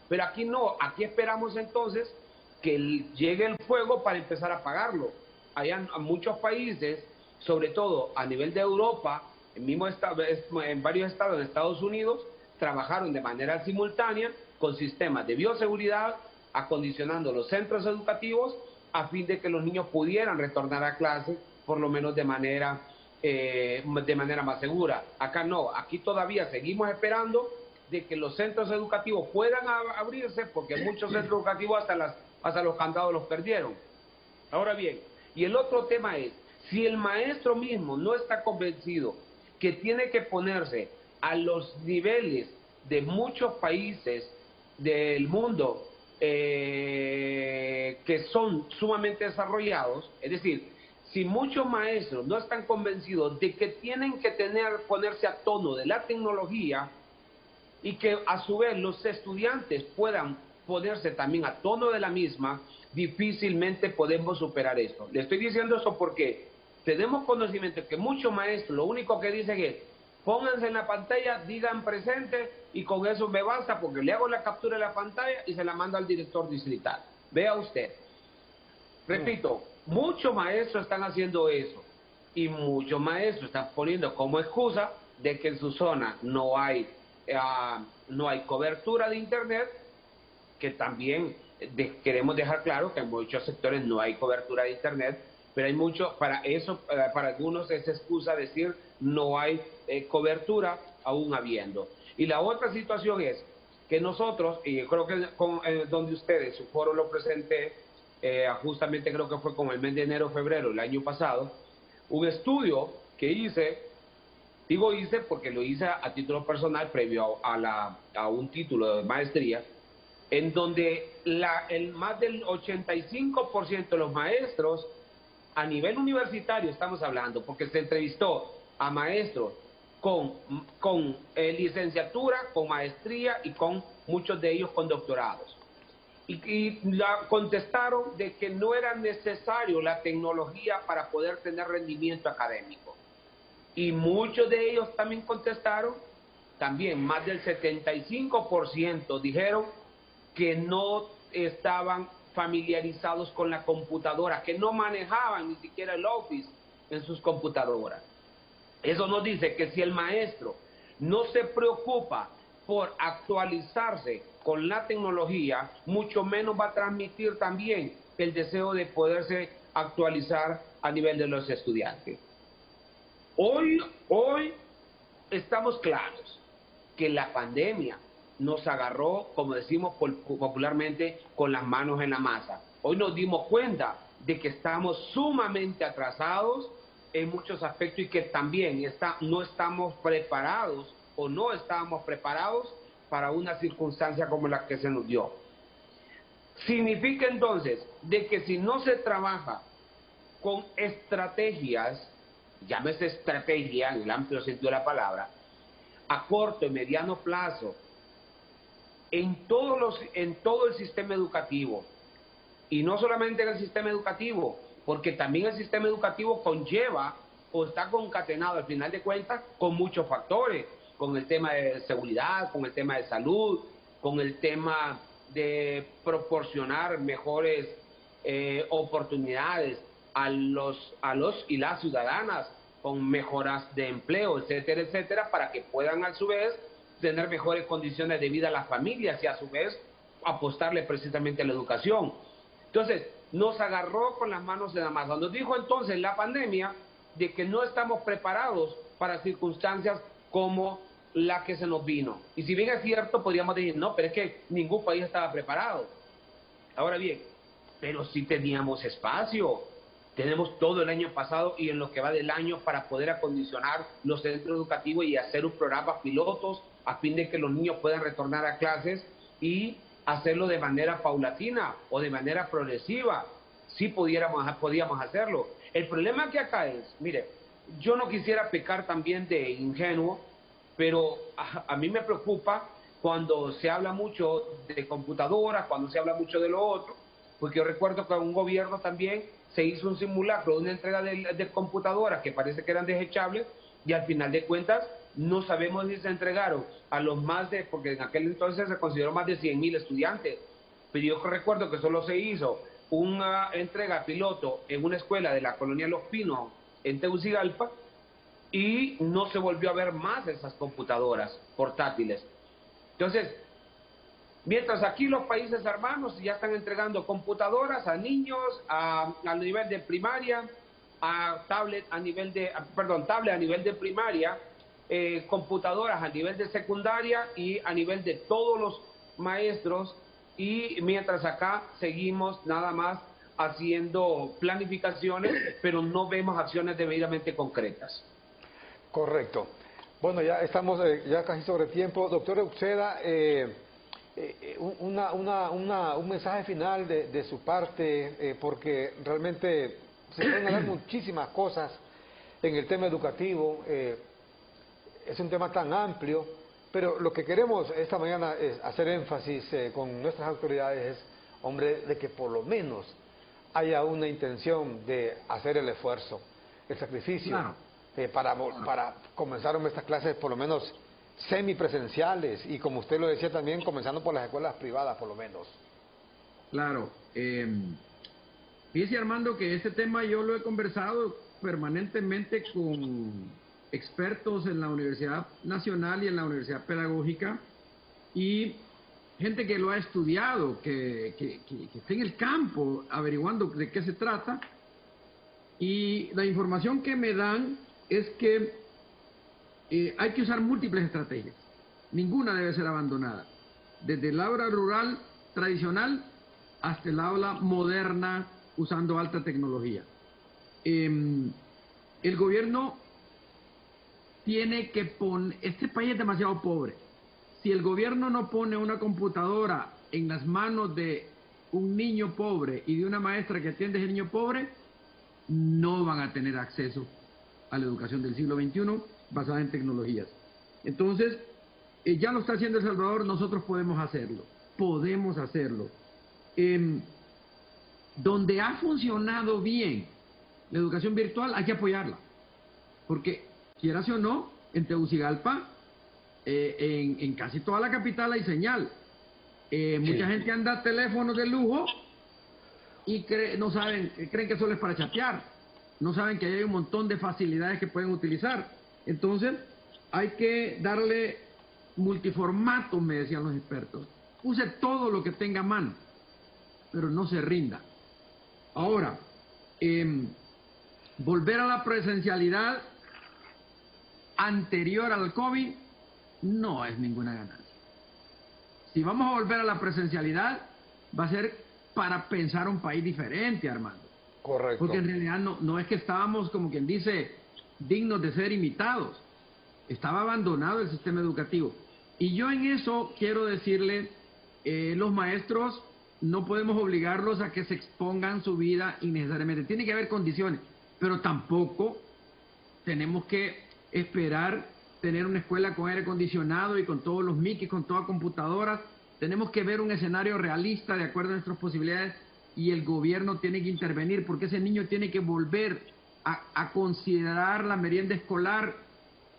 pero aquí no, aquí esperamos entonces que llegue el fuego para empezar a apagarlo. Hay muchos países, sobre todo a nivel de Europa, en varios estados de Estados Unidos, trabajaron de manera simultánea con sistemas de bioseguridad, acondicionando los centros educativos a fin de que los niños pudieran retornar a clase, por lo menos de manera más segura. Acá no, aquí todavía seguimos esperando de que los centros educativos puedan abrirse, porque muchos centros educativos hasta los candados los perdieron. Ahora bien, y el otro tema es, si el maestro mismo no está convencido que tiene que ponerse a los niveles de muchos países del mundo que son sumamente desarrollados, es decir, si muchos maestros no están convencidos de que tienen que ponerse a tono de la tecnología y que a su vez los estudiantes puedan ponerse también a tono de la misma, difícilmente podemos superar esto. Le estoy diciendo eso porque tenemos conocimiento que muchos maestros lo único que dicen es, pónganse en la pantalla, digan presente y con eso me basta porque le hago la captura de la pantalla y se la mando al director distrital. Vea usted. Repito, muchos maestros están haciendo eso y muchos maestros están poniendo como excusa de que en su zona no hay cobertura de internet, que también queremos dejar claro que en muchos sectores no hay cobertura de internet, pero hay mucho, para algunos es excusa decir no hay cobertura aún habiendo. Y la otra situación es que nosotros, y creo que donde ustedes, su foro lo presenté, justamente creo que fue como el mes de enero o febrero el año pasado, un estudio que hice, digo hice porque lo hice a título personal previo a un título de maestría, en donde más del 85% de los maestros a nivel universitario estamos hablando, porque se entrevistó a maestros con licenciatura, con maestría y con muchos de ellos con doctorados. Y contestaron de que no era necesario la tecnología para poder tener rendimiento académico. Y muchos de ellos también contestaron, también más del 75% dijeron que no estaban familiarizados con la computadora, que no manejaban ni siquiera el Office en sus computadoras. Eso nos dice que si el maestro no se preocupa por actualizarse con la tecnología, mucho menos va a transmitir también el deseo de poderse actualizar a nivel de los estudiantes. Hoy estamos claros que la pandemia nos agarró, como decimos popularmente, con las manos en la masa. Hoy nos dimos cuenta de que estamos sumamente atrasados en muchos aspectos y que también no estamos preparados o no estábamos preparados para una circunstancia como la que se nos dio. Significa entonces de que si no se trabaja con estrategias, llámese estrategia en el amplio sentido de la palabra, a corto y mediano plazo, en todo el sistema educativo, y no solamente en el sistema educativo, porque también el sistema educativo conlleva o está concatenado al final de cuentas con muchos factores, con el tema de seguridad, con el tema de salud, con el tema de proporcionar mejores oportunidades a los y las ciudadanas con mejoras de empleo, etcétera, etcétera, para que puedan a su vez tener mejores condiciones de vida a las familias y a su vez apostarle precisamente a la educación. Entonces, nos agarró con las manos en la masa. Nos dijo entonces la pandemia de que no estamos preparados para circunstancias como la que se nos vino. Y si bien es cierto, podríamos decir, no, pero es que ningún país estaba preparado. Ahora bien, pero sí teníamos espacio. Tenemos todo el año pasado y en lo que va del año para poder acondicionar los centros educativos y hacer un programa pilotos a fin de que los niños puedan retornar a clases y hacerlo de manera paulatina o de manera progresiva. Sí podíamos hacerlo. El problema que acá es, mire, yo no quisiera pecar también de ingenuo, pero a mí me preocupa cuando se habla mucho de computadoras, cuando se habla mucho de lo otro, porque yo recuerdo que un gobierno también se hizo un simulacro de una entrega de computadoras que parece que eran desechables y al final de cuentas no sabemos si se entregaron a los más de, porque en aquel entonces se consideró más de 100,000 estudiantes, pero yo recuerdo que solo se hizo una entrega piloto en una escuela de la colonia Los Pinos en Tegucigalpa y no se volvió a ver más esas computadoras portátiles. Entonces, mientras aquí los países hermanos ya están entregando computadoras a niños a nivel de primaria, tablet a nivel de primaria, computadoras a nivel de secundaria y a nivel de todos los maestros, y mientras acá seguimos nada más haciendo planificaciones, pero no vemos acciones debidamente concretas.
Correcto. Bueno, ya estamos ya casi sobre tiempo. Doctor Uceda, un mensaje final de su parte, porque realmente se pueden hablar muchísimas cosas en el tema educativo. Es un tema tan amplio, pero lo que queremos esta mañana es hacer énfasis con nuestras autoridades es, hombre, de que por lo menos haya una intención de hacer el esfuerzo, el sacrificio, claro, para comenzar estas clases por lo menos semipresenciales y, como usted lo decía también, comenzando por las escuelas privadas por lo menos.
Claro. Fíjese, Armando, que este tema yo lo he conversado permanentemente con expertos en la Universidad Nacional y en la Universidad Pedagógica y gente que lo ha estudiado, que está en el campo averiguando de qué se trata, y la información que me dan es que hay que usar múltiples estrategias, ninguna debe ser abandonada, desde el aula rural tradicional hasta el aula moderna usando alta tecnología. El gobierno tiene que poner, este país es demasiado pobre. Si el gobierno no pone una computadora en las manos de un niño pobre y de una maestra que atiende a ese niño pobre, no van a tener acceso a la educación del siglo XXI basada en tecnologías. Entonces, ya lo está haciendo El Salvador, nosotros podemos hacerlo. Podemos hacerlo. Donde ha funcionado bien la educación virtual, hay que apoyarla. Porque, quieras o no, en Tegucigalpa, en casi toda la capital hay señal. Mucha gente anda teléfonos de lujo y no saben, creen que solo es para chatear. No saben que hay un montón de facilidades que pueden utilizar. Entonces, hay que darle multiformato, me decían los expertos. Use todo lo que tenga a mano, pero no se rinda. Ahora, volver a la presencialidad anterior al COVID no es ninguna ganancia. Si vamos a volver a la presencialidad, va a ser para pensar un país diferente, Armando.
Correcto.
Porque en realidad no es que estábamos, como quien dice, dignos de ser imitados. Estaba abandonado el sistema educativo. Y yo en eso quiero decirle, los maestros no podemos obligarlos a que se expongan su vida innecesariamente. Tiene que haber condiciones, pero tampoco tenemos que esperar tener una escuela con aire acondicionado y con todos los mic, con todas computadoras. Tenemos que ver un escenario realista de acuerdo a nuestras posibilidades y el gobierno tiene que intervenir porque ese niño tiene que volver a considerar la merienda escolar,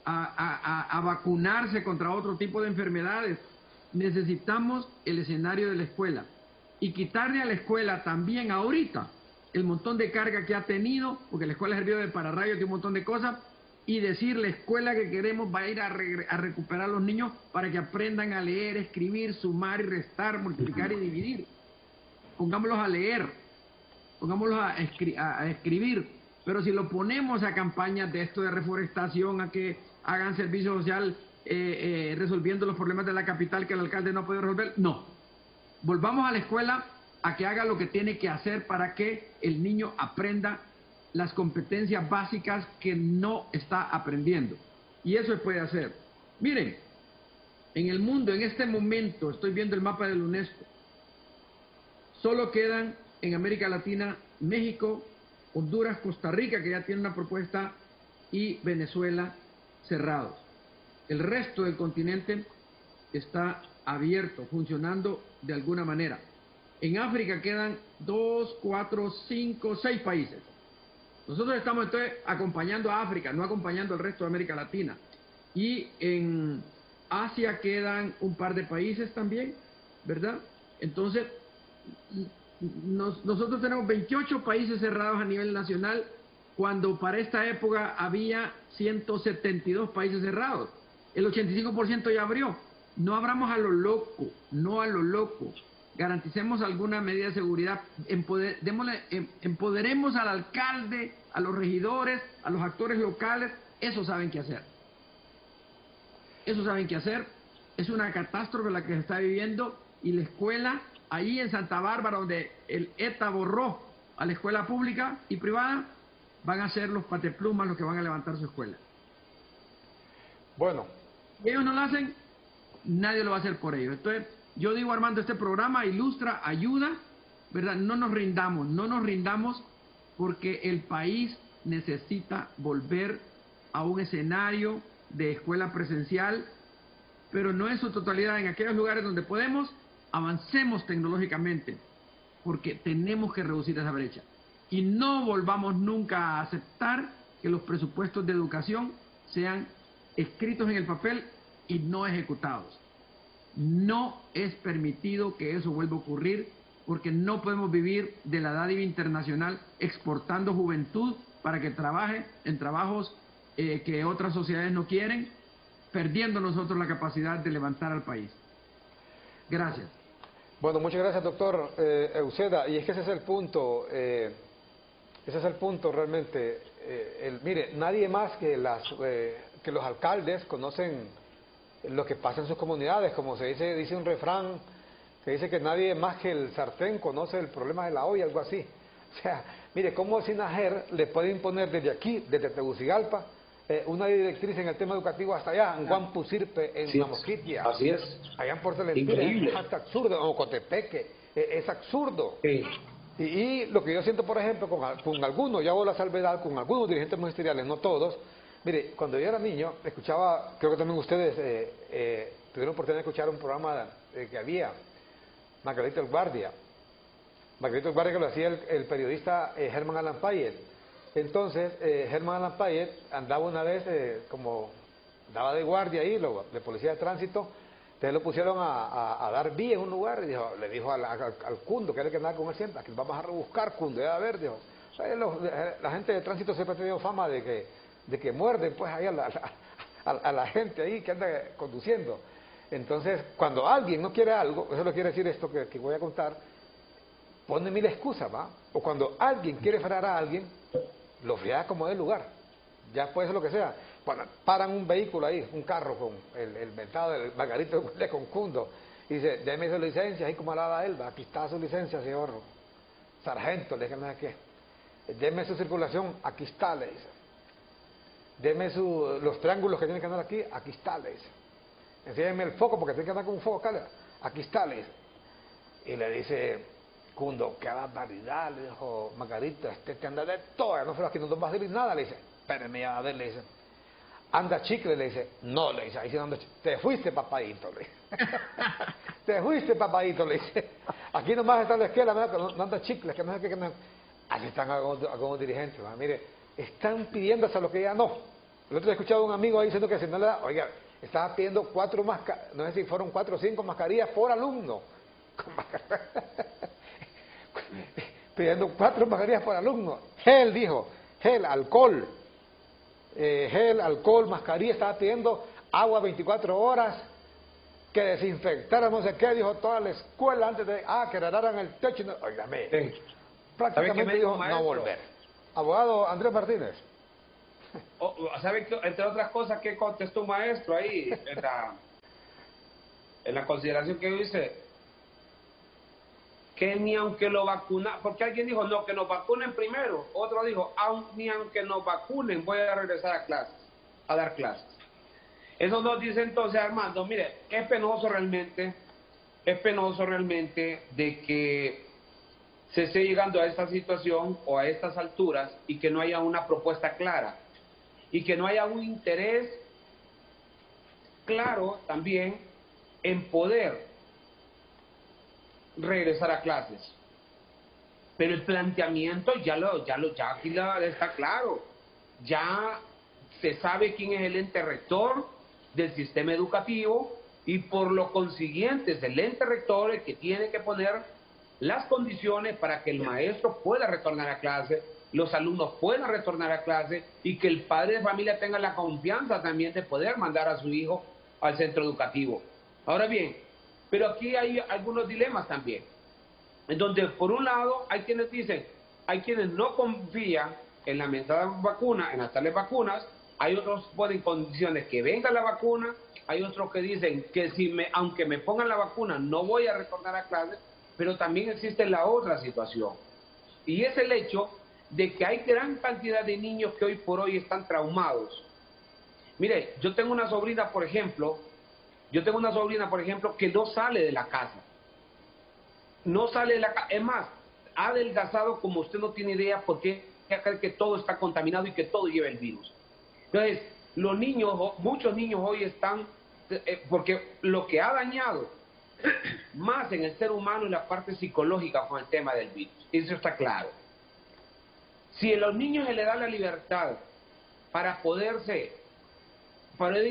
a vacunarse contra otro tipo de enfermedades. Necesitamos el escenario de la escuela y quitarle a la escuela también ahorita el montón de carga que ha tenido, porque la escuela ha servido de pararrayos de un montón de cosas, y decir la escuela que queremos va a ir a recuperar a los niños para que aprendan a leer, escribir, sumar y restar, multiplicar y dividir. Pongámoslos a leer, pongámoslos a escribir, pero si lo ponemos a campañas de esto de reforestación, a que hagan servicio social resolviendo los problemas de la capital que el alcalde no puede resolver, no. Volvamos a la escuela a que haga lo que tiene que hacer para que el niño aprenda las competencias básicas que no está aprendiendo. Y eso se puede hacer. Miren, en el mundo, en este momento, estoy viendo el mapa de la UNESCO, solo quedan en América Latina México, Honduras, Costa Rica, que ya tiene una propuesta, y Venezuela cerrados. El resto del continente está abierto, funcionando de alguna manera. En África quedan 2, 4, 5, 6 países. Nosotros estamos entonces acompañando a África, no acompañando al resto de América Latina. Y en Asia quedan un par de países también, ¿verdad? Entonces, nosotros tenemos 28 países cerrados a nivel nacional, cuando para esta época había 172 países cerrados. El 85% ya abrió. No abramos a lo loco, no a lo loco. Garanticemos alguna medida de seguridad, empoderemos al alcalde, a los regidores, a los actores locales, eso saben qué hacer. Eso saben qué hacer. Es una catástrofe la que se está viviendo, y la escuela, ahí en Santa Bárbara, donde el ETA borró a la escuela pública y privada, van a ser los pateplumas los que van a levantar su escuela.
Bueno.
Si ellos no lo hacen, nadie lo va a hacer por ellos. Entonces, yo digo, Armando, este programa ilustra, ayuda, ¿verdad? No nos rindamos, porque el país necesita volver a un escenario de escuela presencial, pero no en su totalidad. En aquellos lugares donde podemos, avancemos tecnológicamente, porque tenemos que reducir esa brecha. Y no volvamos nunca a aceptar que los presupuestos de educación sean escritos en el papel y no ejecutados. No es permitido que eso vuelva a ocurrir, porque no podemos vivir de la dádiva internacional exportando juventud para que trabaje en trabajos que otras sociedades no quieren, perdiendo nosotros la capacidad de levantar al país. Gracias.
Bueno, muchas gracias, doctor Euseda. Y es que ese es el punto, realmente. Mire, nadie más que los alcaldes conocen lo que pasa en sus comunidades. Como se dice un refrán que dice que nadie más que el sartén conoce el problema de la olla, algo así. O sea, mire, cómo Sinajer le puede imponer desde aquí, desde Tegucigalpa, una directriz en el tema educativo hasta allá, en Guampusirpe, en Mamoquitia.
Así es.
Allá en Puerto Lentira, es hasta absurdo, o Cotepeque, es absurdo.
Sí.
Y lo que yo siento, por ejemplo, con algunos, ya hago la salvedad, con algunos dirigentes ministeriales, no todos. Mire, cuando yo era niño, escuchaba, creo que también ustedes tuvieron oportunidad de escuchar un programa que había, Margarito el Guardia que lo hacía el periodista Germán Alan Payet. Entonces, Germán Alan Payet andaba una vez, como daba de guardia ahí, de policía de tránsito. Entonces lo pusieron a dar vía en un lugar, y le dijo al Cundo, que era el que andaba con él siempre, aquí vamos a rebuscar, Cundo, ya a ver, dijo. O sea, la gente de tránsito siempre ha tenido fama de que muerden pues ahí a la gente ahí que anda conduciendo. Entonces, cuando alguien no quiere algo, eso lo quiere decir esto que voy a contar, pone mil excusas, ¿va? O cuando alguien quiere frenar a alguien, lo frena como del lugar, ya puede ser lo que sea. Paran un vehículo ahí, un carro con el mentado del Margarito de Concundo, y dice, déme su licencia, ahí como hablaba él, aquí está su licencia, señor sargento, le dice, no sé qué, déme su circulación, aquí está, le dice, déme los triángulos que tiene que andar aquí está, le dice, enséñame el foco, porque tiene que andar con un foco acá, aquí está, le dice, y le dice Cundo, qué barbaridad, le dijo Margarito, te anda de todo, no, pero aquí no te vas a decir nada, le dice, espérame a ver, le dice, anda chicle, le dice, no, le dice, ahí sí anda chicle, te fuiste papadito, le dice, te fuiste papadito, le dice, aquí nomás está la esquela, no anda chicle, que no sé qué, no. Así están algunos dirigentes, ¿no? Mire, están pidiendo hasta lo que ya no. El otro día he escuchado a un amigo ahí diciendo que si no le da, oiga, estaba pidiendo 4 mascarillas, no sé si fueron 4 o 5 mascarillas por alumno, pidiendo 4 mascarillas por alumno, gel, dijo, gel, alcohol, gel, alcohol, mascarilla, estaba pidiendo agua 24 horas, que desinfectara no sé qué, dijo toda la escuela antes de, que arreglaran el techo. No, óigame, prácticamente dijo no volver. Abogado Andrés Martínez.
¿Sabe que, entre otras cosas, qué contestó un maestro ahí en la consideración que yo hice? Que ni aunque lo vacunen, porque alguien dijo, no, que nos vacunen primero. Otro dijo, ni aunque nos vacunen, voy a regresar a clases, a dar clases. Eso nos dice entonces, Armando, mire, es penoso realmente de que se esté llegando a esta situación o a estas alturas y que no haya una propuesta clara y que no haya un interés claro también en poder regresar a clases. Pero el planteamiento ya aquí está claro. Ya se sabe quién es el ente rector del sistema educativo y por lo consiguiente es el ente rector el que tiene que poner las condiciones para que el maestro pueda retornar a clase, los alumnos puedan retornar a clase y que el padre de familia tenga la confianza también de poder mandar a su hijo al centro educativo. Ahora bien, pero aquí hay algunos dilemas también, en donde por un lado hay quienes dicen, hay quienes no confían en la mentada vacuna, en las tales vacunas, hay otros que ponen condiciones que venga la vacuna, hay otros que dicen que aunque me pongan la vacuna no voy a retornar a clases, pero también existe la otra situación, y es el hecho de que hay gran cantidad de niños que hoy por hoy están traumados. Mire, yo tengo una sobrina, por ejemplo, que no sale de la casa. No sale de la casa. Es más, ha adelgazado como usted no tiene idea porque cree que todo está contaminado y que todo lleva el virus. Entonces, muchos niños hoy están, porque lo que ha dañado más en el ser humano es la parte psicológica con el tema del virus. Eso está claro. Si a los niños se les da la libertad para poder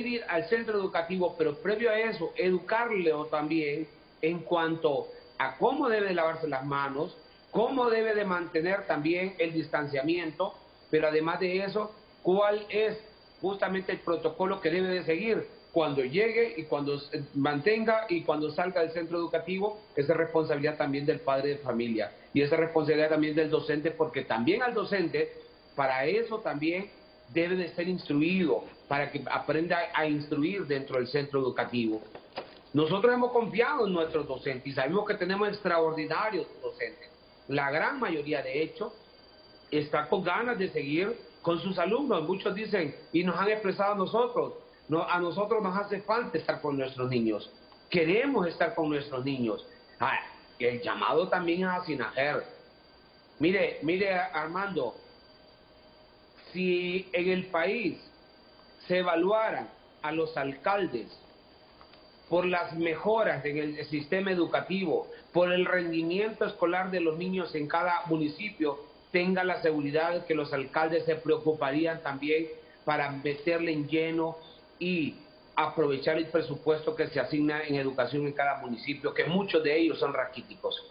ir al centro educativo, pero previo a eso, educarle también en cuanto a cómo debe lavarse las manos, cómo debe de mantener también el distanciamiento, pero además de eso, cuál es justamente el protocolo que debe de seguir cuando llegue y cuando mantenga y cuando salga del centro educativo. Esa es responsabilidad también del padre de familia y esa responsabilidad también del docente, porque también al docente, para eso también debe de ser instruido, para que aprenda a instruir dentro del centro educativo. Nosotros hemos confiado en nuestros docentes y sabemos que tenemos extraordinarios docentes. La gran mayoría, de hecho, está con ganas de seguir con sus alumnos. Muchos dicen, y nos han expresado a nosotros nos hace falta estar con nuestros niños. Queremos estar con nuestros niños. El llamado también a SINAGER. Mire, Armando, si en el país se evaluaran a los alcaldes por las mejoras en el sistema educativo, por el rendimiento escolar de los niños en cada municipio, tenga la seguridad que los alcaldes se preocuparían también para meterle en lleno y aprovechar el presupuesto que se asigna en educación en cada municipio, que muchos de ellos son raquíticos.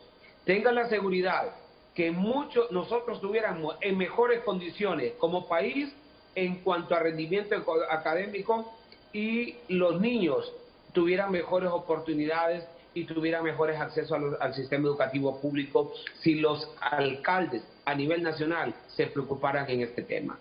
Tenga la seguridad que nosotros tuviéramos en mejores condiciones como país en cuanto a rendimiento académico y los niños tuvieran mejores oportunidades y tuvieran mejores accesos al sistema educativo público si los alcaldes a nivel nacional se preocuparan en este tema.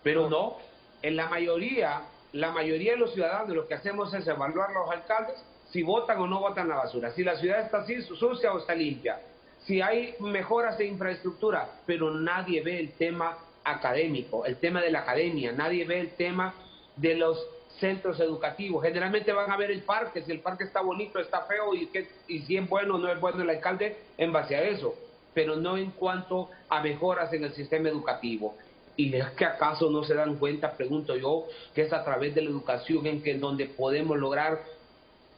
Pero no, en la mayoría de los ciudadanos lo que hacemos es evaluar a los alcaldes si votan o no votan la basura, si la ciudad está así, sucia o está limpia, si hay mejoras de infraestructura, pero nadie ve el tema académico, el tema de la academia, nadie ve el tema de los centros educativos. Generalmente van a ver el parque, si el parque está bonito, está feo y si es bueno o no es bueno el alcalde en base a eso, pero no en cuanto a mejoras en el sistema educativo. ¿Y es que acaso no se dan cuenta, pregunto yo, que es a través de la educación en donde podemos lograr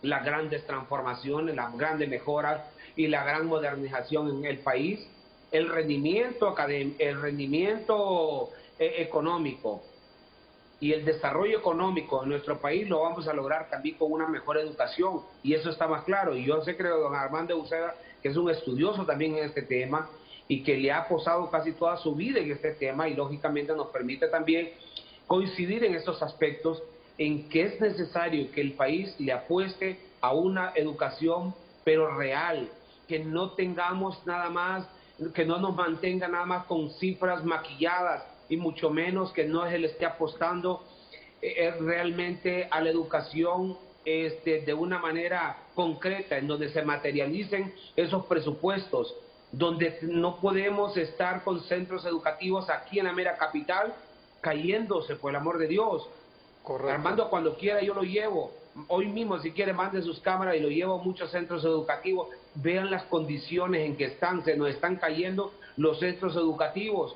las grandes transformaciones, las grandes mejoras y la gran modernización en el país? El rendimiento académico, el rendimiento económico y el desarrollo económico en nuestro país lo vamos a lograr también con una mejor educación, y eso está más claro. Y yo sé que don Armando Uceda, que es un estudioso también en este tema y que le ha posado casi toda su vida en este tema, y lógicamente nos permite también coincidir en estos aspectos, en que es necesario que el país le apueste a una educación, pero real, que no tengamos nada más, que no nos mantenga nada más con cifras maquilladas, y mucho menos que no se le esté apostando realmente a la educación de una manera concreta, en donde se materialicen esos presupuestos, donde no podemos estar con centros educativos aquí en la mera capital cayéndose, por el amor de Dios.
Correcto.
Armando, cuando quiera yo lo llevo. Hoy mismo, si quiere, mande sus cámaras y lo llevo a muchos centros educativos. Vean las condiciones en que están, se nos están cayendo los centros educativos.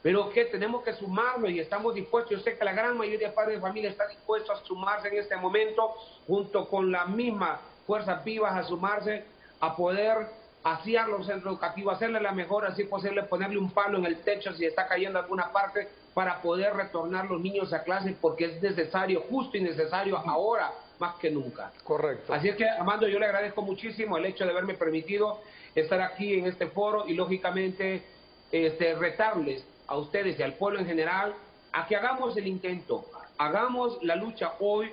Pero que tenemos que sumarnos y estamos dispuestos. Yo sé que la gran mayoría de padres de familia está dispuesto a sumarse en este momento, junto con las mismas fuerzas vivas, a sumarse, a poder asear los centros educativos, hacerle la mejor, así posible, ponerle un palo en el techo si está cayendo alguna parte, para poder retornar los niños a clase, porque es necesario, justo y necesario ahora más que nunca.
Correcto.
Así es que, Armando, yo le agradezco muchísimo el hecho de haberme permitido estar aquí en este foro y, lógicamente, retarles a ustedes y al pueblo en general a que hagamos el intento, hagamos la lucha hoy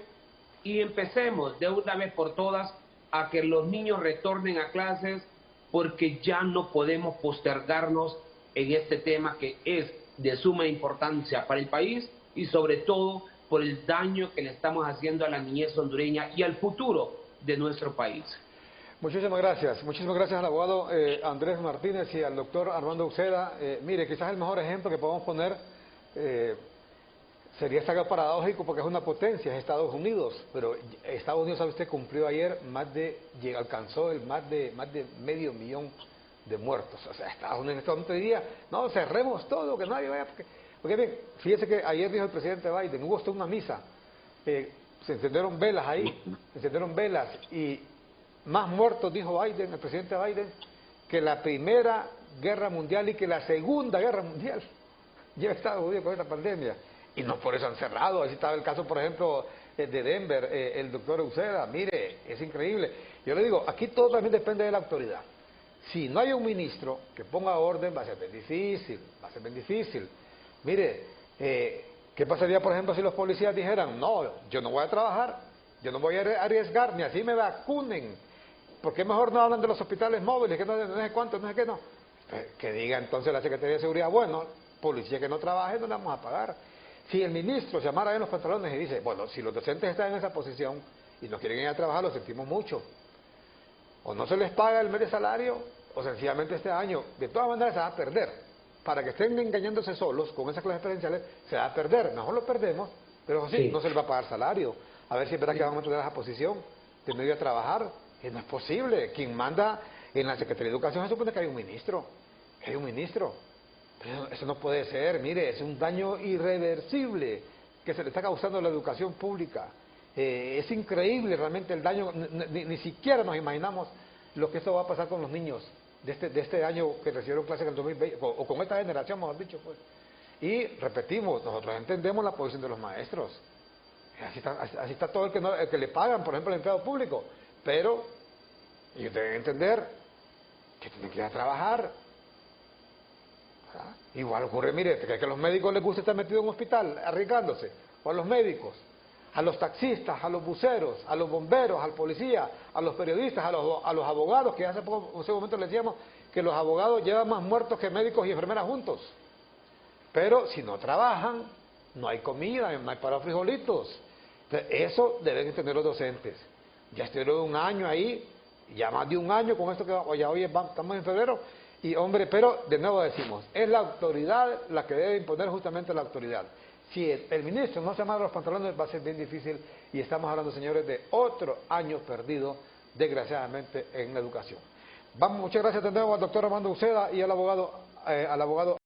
y empecemos de una vez por todas a que los niños retornen a clases, porque ya no podemos postergarnos en este tema que es de suma importancia para el país y sobre todo por el daño que le estamos haciendo a la niñez hondureña y al futuro de nuestro país.
Muchísimas gracias al abogado Andrés Martínez y al doctor Armando Uceda. Mire, quizás el mejor ejemplo que podemos poner sería algo paradójico porque es una potencia, es Estados Unidos, pero Estados Unidos, ¿sabe usted? Cumplió ayer alcanzó más de medio millón de muertos. O sea, Estados Unidos en este momento diría, no, cerremos todo, que nadie vaya, porque bien, fíjese que ayer dijo el presidente Biden, hubo hasta una misa, se encendieron velas ahí, y más muertos, dijo Biden, el presidente Biden, que la Primera Guerra Mundial y que la Segunda Guerra Mundial. Lleva Estados Unidos con esta pandemia. Y no por eso han cerrado. Así estaba el caso, por ejemplo, de Denver, el doctor Uceda. Mire, es increíble. Yo le digo, aquí todo también depende de la autoridad. Si no hay un ministro que ponga orden, va a ser bien difícil, Mire, ¿qué pasaría, por ejemplo, si los policías dijeran, no, yo no voy a trabajar, yo no voy a arriesgar, ni así me vacunen? ¿Por qué mejor no hablan de los hospitales móviles, que no sé cuánto, no sé qué, no? Que diga entonces la Secretaría de Seguridad, bueno, policía que no trabaje no le vamos a pagar. Si el ministro se amarra en los pantalones y dice, bueno, si los docentes están en esa posición y no quieren ir a trabajar, lo sentimos mucho. O no se les paga el mes de salario, o sencillamente este año, de todas maneras se va a perder. Para que estén engañándose solos con esas clases preferenciales, se va a perder. Mejor lo perdemos, pero sí, no se les va a pagar salario. A ver si es verdad que van a mantener esa posición de no ir a trabajar. Que no es posible. Quien manda en la Secretaría de Educación se supone que hay un ministro. Pero eso no puede ser. Mire, es un daño irreversible que se le está causando a la educación pública. Es increíble realmente el daño. Ni siquiera nos imaginamos lo que esto va a pasar con los niños de este año que recibieron clases en el 2020, o con esta generación, mejor dicho, pues. Y repetimos, nosotros entendemos la posición de los maestros. Así está todo el que le pagan, por ejemplo, el empleado público. Pero ellos deben entender que tienen que ir a trabajar. ¿Verdad? Igual ocurre, mire, que a los médicos les gusta estar metidos en un hospital, arriesgándose, o a los médicos, a los taxistas, a los buceros, a los bomberos, al policía, a los periodistas, a los abogados, que hace un momento les decíamos que los abogados llevan más muertos que médicos y enfermeras juntos. Pero si no trabajan, no hay comida, no hay para frijolitos. Entonces, eso deben entender los docentes. Ya estuvieron un año ahí, ya más de un año con esto que ya hoy estamos en febrero, y hombre, pero de nuevo decimos, es la autoridad la que debe imponer justamente la autoridad. Si el ministro no se amarra los pantalones, va a ser bien difícil, y estamos hablando, señores, de otro año perdido, desgraciadamente, en la educación. Muchas gracias de nuevo al doctor Armando Uceda y al abogado